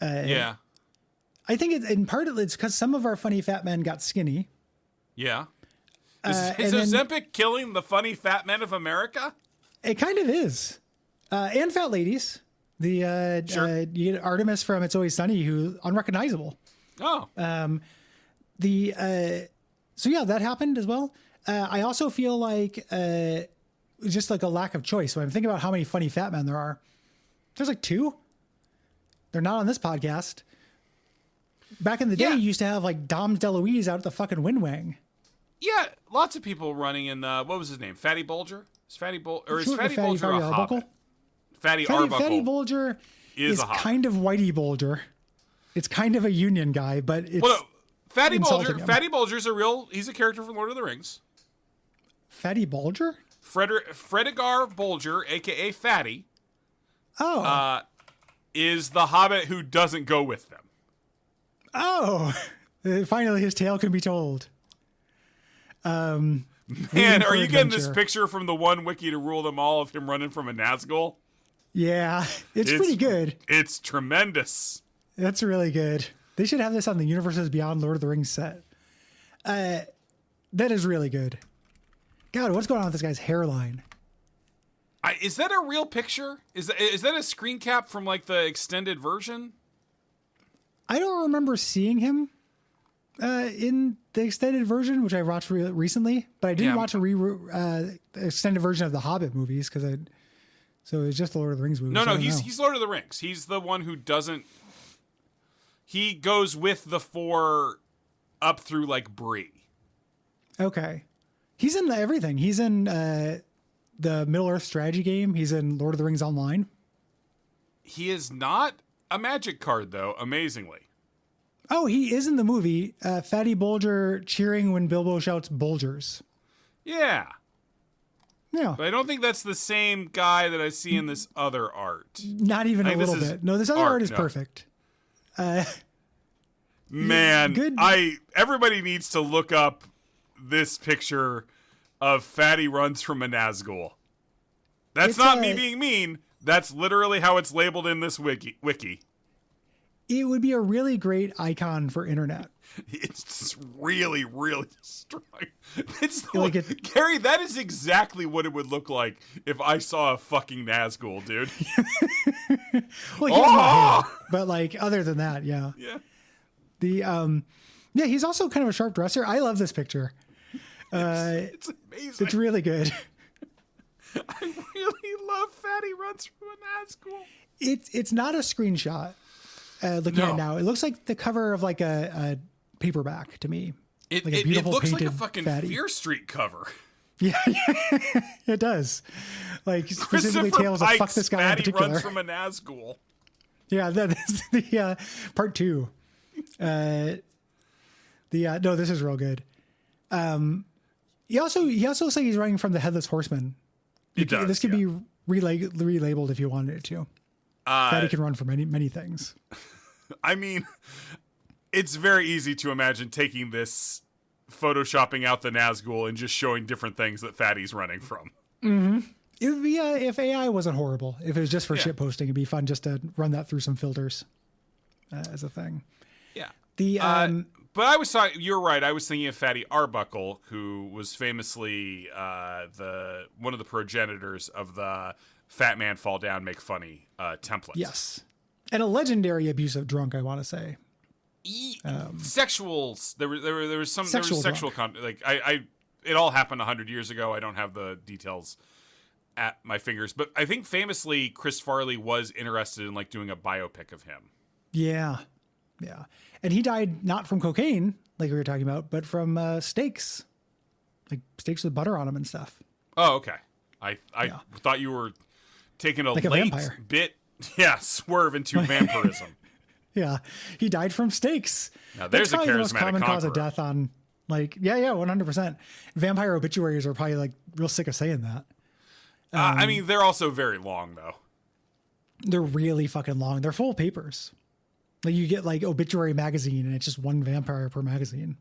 Yeah. I think it's in part it's because some of our funny fat men got skinny. Yeah. Is and then- Ozempic killing the funny fat men of America? It kind of is, and fat ladies. The Sure. you get Artemis from It's Always Sunny, who unrecognizable. Oh. So yeah, that happened as well. I also feel like just like a lack of choice. When I'm thinking about how many funny fat men there are, there's like 2. They're not on this podcast. Back in the day, Yeah. you used to have like Dom DeLuise out at the fucking Wind Wang. Yeah, lots of people running in what was his name? Fatty Bulger? Is Fatty Bulger Sure, Fatty Fatty Bulger a Arbuckle? hobbit? Fatty Fatty Arbuckle Bulger is is a hobbit. kind of Whitey Bulger. It's kind of a Union guy, but it's Well, no, Fatty insulting Bulger. him. Fatty Bulger's he's a character from Lord of the Rings. Fatty Bulger. Fredegar Bulger, aka Fatty, Oh, is the hobbit who doesn't go with them. oh! Finally, his tale can be told. Man, for are you getting this adventure. picture from the one wiki to rule them all of him running from a Nazgul? Yeah, it's pretty good. It's tremendous. That's really good. They should have this on the Universes Beyond Lord of the Rings set. That is really good. God, what's going on with this guy's hairline? Is that a real picture? Is that a screen cap from like the extended version? I don't remember seeing him in the extended version, which I watched recently, but I didn't Yeah. watch a extended version of the Hobbit movies so it was just the Lord of the Rings movies. No, I don't know. he's Lord of the Rings. He's the one who doesn't. He goes with the 4 up through like Bree. Okay. He's in everything. He's in the Middle Earth strategy game. He's in Lord of the Rings Online. He is not a magic card, though, amazingly. Oh, he is in the movie. Fatty Bulger cheering when Bilbo shouts Bulgers. Yeah. Yeah. But I don't think that's the same guy that I see in this other art. Not even a little bit. No, this other art is perfect. Man, good. everybody needs to look up this picture of Fatty runs from a Nazgul. That's not me being mean. That's literally how it's labeled in this wiki. It would be a really great icon for internet. It's really, really strong. Gary, that is exactly what it would look like if I saw a fucking Nazgul, dude. Well, he's not him, but like other than that, yeah. Yeah. He's also kind of a sharp dresser. I love this picture. It's amazing. It's really good. I really love Fatty runs from a Nazgul. It's not a screenshot. Looking at it now, it looks like the cover of like a paperback to me. It painted looks like a fucking Fatty. Fear Street cover. Yeah, it does. Like specifically Tales of Fuck This Guy in Fatty particular. runs from a Nazgul. Yeah, that is the part 2. No, this is real good. He also looks like he's running from the Headless Horseman. This could be relabeled if you wanted it to. Fatty can run from many things. I mean, it's very easy to imagine taking this, photoshopping out the Nazgul, and just showing different things that Fatty's running from. Mm-hmm. It would be if AI wasn't horrible. If it was just for shit posting, it'd be fun just to run that through some filters as a thing. Yeah. But I was talking. You're right. I was thinking of Fatty Arbuckle, who was famously one of the progenitors of the Fat Man Fall Down Make Funny template. Yes, and a legendary abusive drunk, I want to say. Sexuals. There was some sexual content. It all happened 100 years ago. I don't have the details at my fingers, but I think famously Chris Farley was interested in doing a biopic of him. Yeah. And he died not from cocaine, like we were talking about, but from steaks, like steaks with butter on them and stuff. Oh, okay. I thought you were taking a late vampire bit, swerve into vampirism. Yeah, he died from steaks. Now there's a charismatic the most common conqueror. cause of death on 100%. Vampire obituaries are probably real sick of saying that. I mean, they're also very long though. They're really fucking long. They're full of papers. Like you get obituary magazine and it's just one vampire per magazine.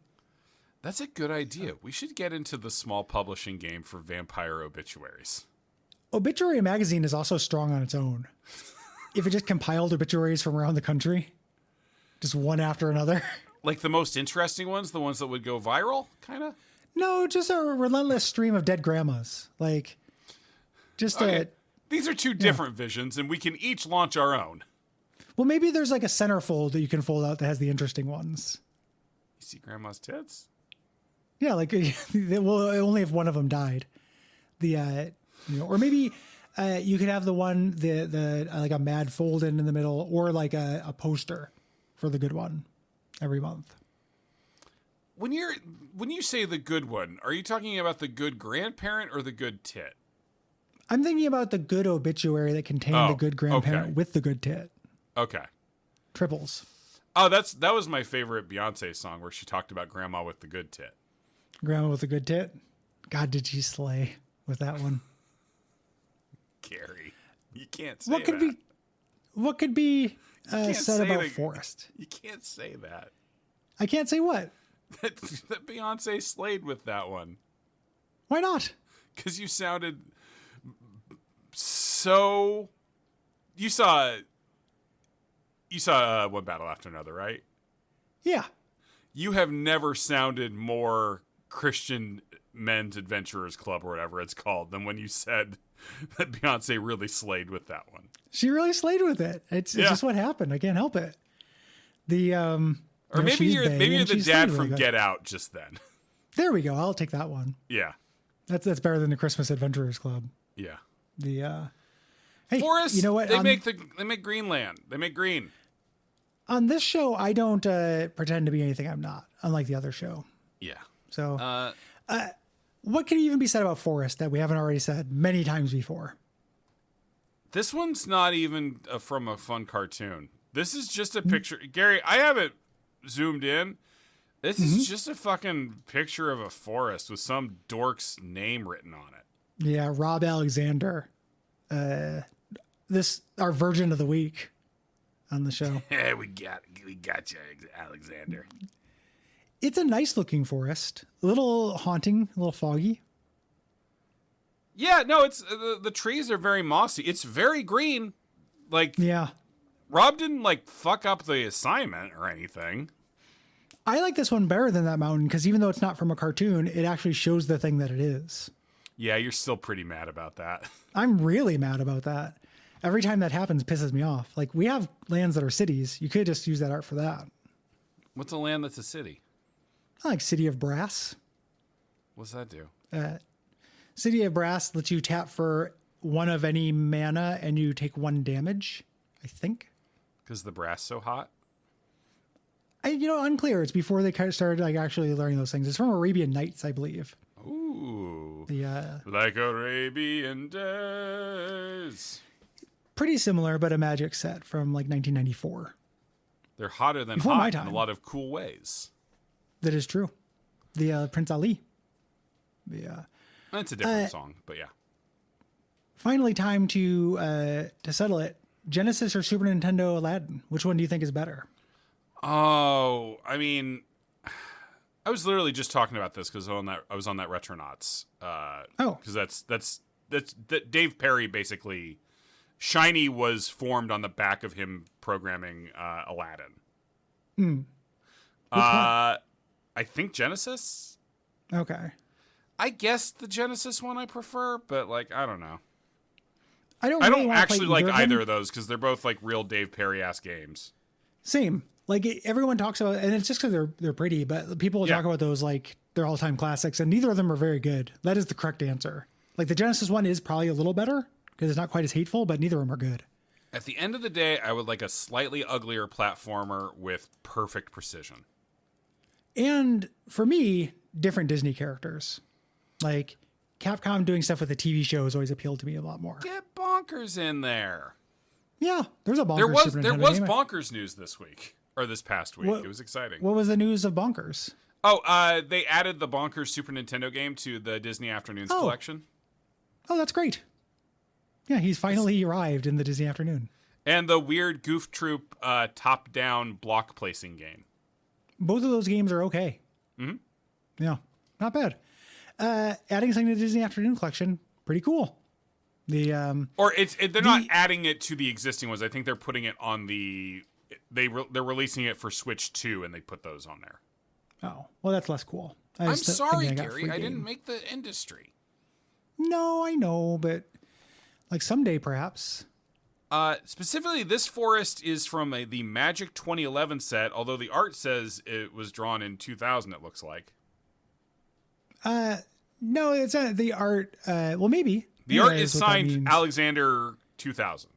That's a good idea. We should get into the small publishing game for vampire obituaries. Obituary magazine is also strong on its own. If it just compiled obituaries from around the country, just one after another. Like the most interesting ones, the ones that would go viral, kind of? No, just a relentless stream of dead grandmas. These are two different visions, and we can each launch our own. Well, maybe there's a centerfold that you can fold out that has the interesting ones. You see grandma's tits? Yeah, only if one of them died. Or maybe you could have the one the a mad fold in the middle, or a poster for the good one every month. When you say the good one, are you talking about the good grandparent or the good tit? I'm thinking about the good obituary that contained the good grandparent with the good tit. Okay. Triples. Oh, that was my favorite Beyonce song where she talked about grandma with the good tit. Grandma with the good tit? God, did she slay with that one. Gary, you can't say that. What could be said about Forrest? You can't say that. I can't say what? That Beyonce slayed with that one. Why not? Because you sounded so... You saw One Battle After Another, right? Yeah. You have never sounded more Christian Men's Adventurers Club or whatever it's called than when you said that Beyonce really slayed with that one. She really slayed with it. It's just what happened. I can't help it. Or maybe you're the dad from Get Out just then. There we go. I'll take that one. Yeah. That's better than the Christmas Adventurers Club. Yeah. Hey, Forrest, you know what? They make Greenland. They make green. On this show, I don't pretend to be anything I'm not, unlike the other show. Yeah. So what can even be said about Forest that we haven't already said many times before? This one's not even from a fun cartoon. This is just a picture. Gary, I have it zoomed in. This is just a fucking picture of a forest with some dork's name written on it. Yeah, Rob Alexander. This our Virgin of the Week on the show. Yeah, we got you, Alexander. It's a nice looking forest. A little haunting, a little foggy. Yeah, no, it's the trees are very mossy. It's very green. Like, Yeah. Rob didn't like fuck up the assignment or anything. I like this one better than that mountain because even though it's not from a cartoon, it actually shows the thing that it is. Yeah, you're still pretty mad about that. I'm really mad about that. Every time that happens, pisses me off. Like, we have lands that are cities. You could just use that art for that. What's a land that's a city? I like City of Brass. What's that do? City of Brass lets you tap for 1 of any mana and you take 1 damage, I think. Because the brass so hot? Unclear. It's before they kind of started like actually learning those things. It's from Arabian Nights, I believe. Ooh. Like Arabian days. Pretty similar, but a magic set from like 1994. They're hotter than Before my hot in time. a lot of cool ways. That is true. The Prince Ali. Yeah. That's a different song, but yeah. Finally, time to settle it. Genesis or Super Nintendo Aladdin? Which one do you think is better? Oh, I mean, I was literally just talking about this because I was on that Retronauts. Because that's Dave Perry basically. Shiny was formed on the back of him programming Aladdin. I think Genesis. Okay. I guess the Genesis one I prefer, but like I don't know. I don't I don't wanna actually play like them. either of those because they're both like real Dave Perry-ass games. Same. Like everyone talks about, and it's just because they're pretty, but people will talk about those like they're all-time classics, and neither of them are very good. That is the correct answer. Like the Genesis one is probably a little better because it's not quite as hateful, but neither of them are good. At the end of the day, I would like a slightly uglier platformer with perfect precision. And for me, different Disney characters. Like Capcom doing stuff with the TV show has always appealed to me a lot more. Get Bonkers in there. Yeah, there's a Bonkers. There was Bonkers news this week. Or this past week. It was exciting. What was the news of Bonkers? Oh, they added the Bonkers Super Nintendo game to the Disney Afternoons collection. Oh, that's great. Yeah, he's finally arrived in the Disney Afternoon. And the weird Goof Troop top-down block placing game. Both of those games are okay. Mm-hmm. Yeah, not bad. Adding something to the Disney Afternoon collection, pretty cool. They're not adding it to the existing ones. I think they're putting it on the... They're releasing it for Switch 2, and they put those on there. Oh, well, that's less cool. I'm sorry, Gary. I didn't make the industry. No, I know, but like someday, perhaps. Specifically, this forest is from the Magic 2011 set, although the art says it was drawn in 2000, it looks like. No, it's not the art. Well, maybe. The art is signed Alexander 2000.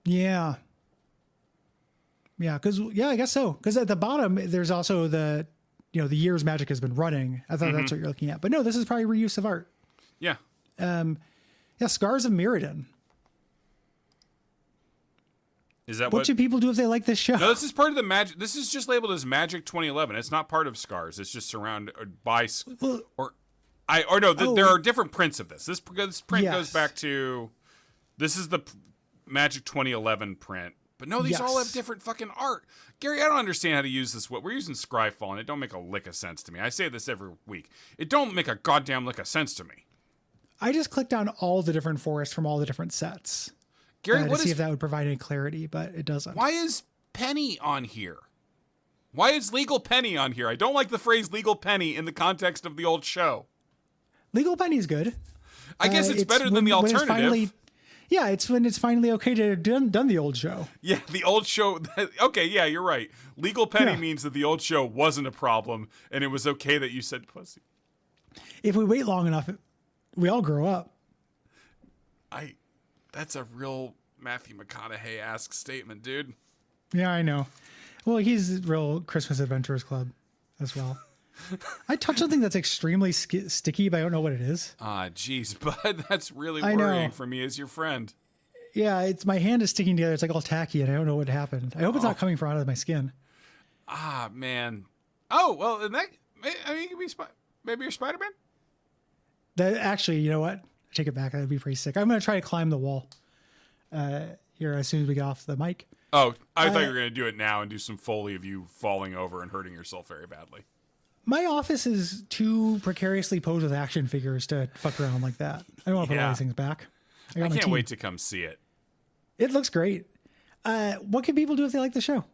Yeah. Yeah, I guess so. Because at the bottom, there's also the years Magic has been running. I thought that's what you're looking at. But no, this is probably reuse of art. Yeah. Scars of Mirrodin. Is that what should people do if they like this show? No, this is part of the Magic. This is just labeled as Magic 2011. It's not part of Scars. It's just surrounded by there are different prints of this. This print goes back to this is the Magic 2011 print. But no, these all have different fucking art. Gary, I don't understand how to use this. We're using Scryfall, and it don't make a lick of sense to me. I say this every week. It don't make a goddamn lick of sense to me. I just clicked on all the different forests from all the different sets. Gary, to see if that would provide any clarity, but it doesn't. Why is Penny on here? Why is Legal Penny on here? I don't like the phrase Legal Penny in the context of the old show. Legal Penny's good. I guess it's better than the alternative. It's when it's finally okay to have done the old show. Yeah, the old show. Okay, yeah, you're right. Legal Penny means that the old show wasn't a problem, and it was okay that you said pussy. If we wait long enough, we all grow up. That's a real Matthew McConaughey-esque statement, dude. Yeah, I know. Well, he's real Christmas Adventurers Club as well. I touched something that's extremely sticky, but I don't know what it is. Ah, geez, bud, that's really I know. worrying for me as your friend. Yeah, my hand is sticking together. It's like all tacky, and I don't know what happened. I hope it's not coming from out of my skin. Ah, man. Oh, well, in that, I mean, you could be maybe you're Spider-Man? That actually, you know what? I take it back. That'd be pretty sick. I'm going to try to climb the wall here as soon as we get off the mic. Oh, I thought you were going to do it now and do some Foley of you falling over and hurting yourself very badly. My office is too precariously posed with action figures to fuck around like that. I don't want to put all these things back. I can't wait to come see it. It looks great. What can people do if they like the show?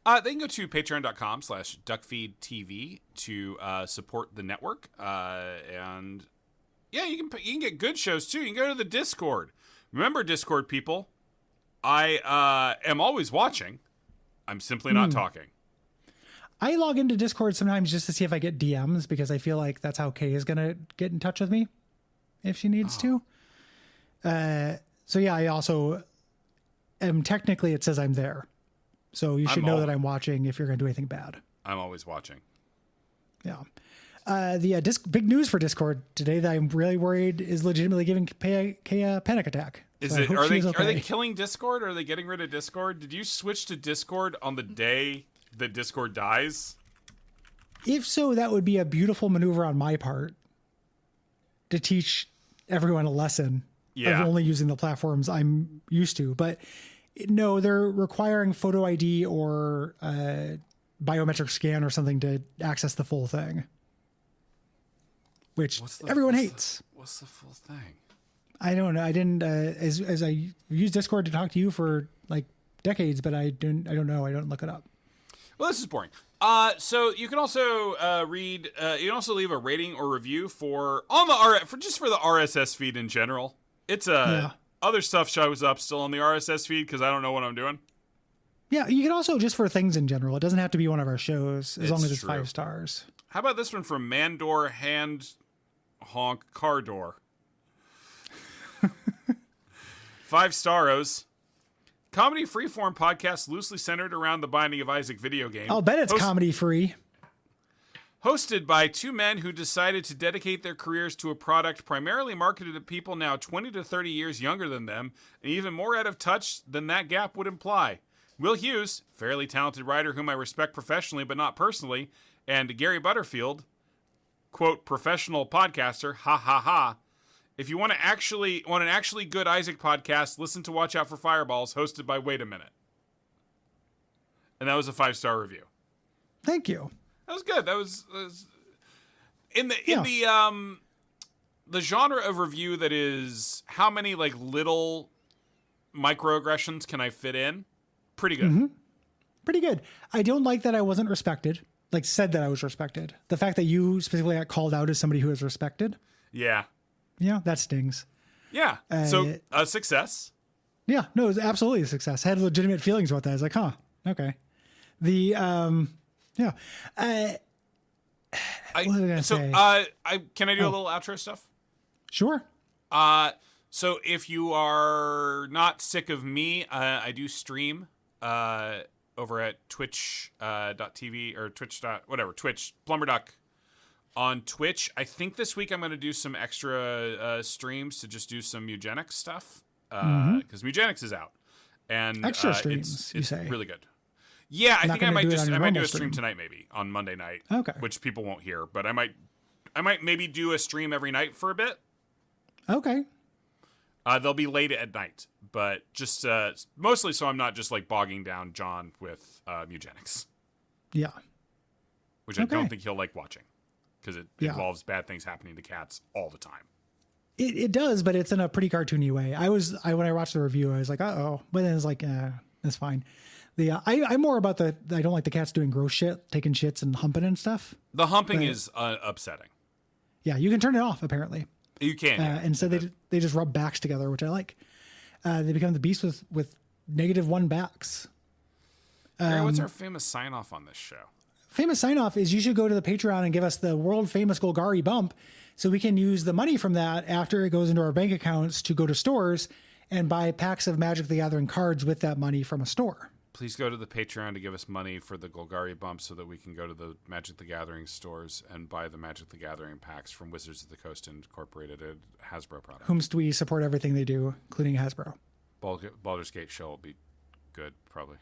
They can go to patreon.com/Duckfeed.tv to support the network. And yeah, you can get good shows too. You can go to the Discord. Remember, Discord people, I am always watching. I'm simply not talking. I log into Discord sometimes just to see if I get DMs because I feel like that's how Kay is going to get in touch with me if she needs to. So yeah, I also am technically, it says I'm there. So you should know that I'm watching if you're going to do anything bad. I'm always watching. Yeah. The big news for Discord today that I'm really worried is legitimately giving Kay a panic attack. Are they killing Discord? Or are they getting rid of Discord? Did you switch to Discord on the day that Discord dies? If so, that would be a beautiful maneuver on my part to teach everyone a lesson of only using the platforms I'm used to. But no, they're requiring photo ID or biometric scan or something to access the full thing, which everyone hates. What's the full thing? I don't know. I didn't as I used Discord to talk to you for like decades, but I don't know. I don't look it up. Well, this is boring. So you can also read. You can also leave a rating or review for the RSS feed in general. It's other stuff shows up still on the RSS feed because I don't know what I'm doing. Yeah, you can also just for things in general. It doesn't have to be one of our shows as long as it's true. 5 stars. How about this one from Mandor Hand Honk Car Door? 5 stars. Comedy freeform podcast loosely centered around the Binding of Isaac video game. I'll bet it's comedy free. Hosted by 2 men who decided to dedicate their careers to a product primarily marketed to people now 20 to 30 years younger than them, and even more out of touch than that gap would imply. Will Hughes, fairly talented writer whom I respect professionally but not personally, and Gary Butterfield, quote, professional podcaster, ha ha ha. If you want an actually good Isaac podcast, listen to Watch Out for Fireballs, hosted by Wait a Minute. And that was a 5-star review. Thank you. That was good. That was in the genre of review that is how many like little microaggressions can I fit in? Pretty good. Mm-hmm. Pretty good. I don't like that I wasn't respected. Like said that I was respected. The fact that you specifically got called out as somebody who is respected. Yeah. Yeah, that stings. Yeah. So a success. Yeah. No, it was absolutely a success. I had legitimate feelings about that. I was like, huh, okay. The yeah. What was I gonna say? Can I do a little outro stuff? Sure. So if you are not sick of me, I do stream over at Twitch.tv or Twitch. Twitch, Plumber Duck on Twitch. I think this week I'm going to do some extra streams to just do some eugenics stuff because eugenics is out. And extra streams, it's say? Really good. Yeah, I think I might do a stream tonight, maybe on Monday night. Okay. Which people won't hear, but I might maybe do a stream every night for a bit. Okay. They'll be late at night, but just mostly so I'm not just like bogging down John with eugenics. Yeah. Which I don't think he'll like watching because it involves bad things happening to cats all the time. It does, but it's in a pretty cartoony way. When I watched the review, I was like, uh-oh. But then it's like, that's fine. I'm more about I don't like the cats doing gross shit, taking shits and humping and stuff. The humping is upsetting. Yeah, you can turn it off, apparently. You can. And so they just rub backs together, which I like. They become the beast with -1 backs. Gary, what's our famous sign-off on this show? Famous sign-off is you should go to the Patreon and give us the world-famous Golgari bump so we can use the money from that after it goes into our bank accounts to go to stores and buy packs of Magic the Gathering cards with that money from a store. Please go to the Patreon to give us money for the Golgari bump so that we can go to the Magic the Gathering stores and buy the Magic the Gathering packs from Wizards of the Coast Incorporated, a Hasbro product. Whomst we support everything they do, including Hasbro. Baldur's Gate show will be good, probably.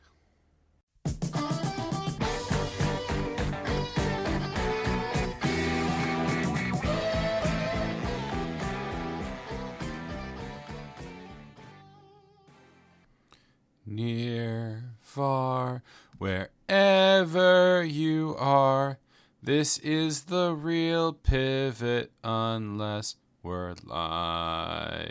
Near, far, wherever you are, this is the real pivot unless we're lying.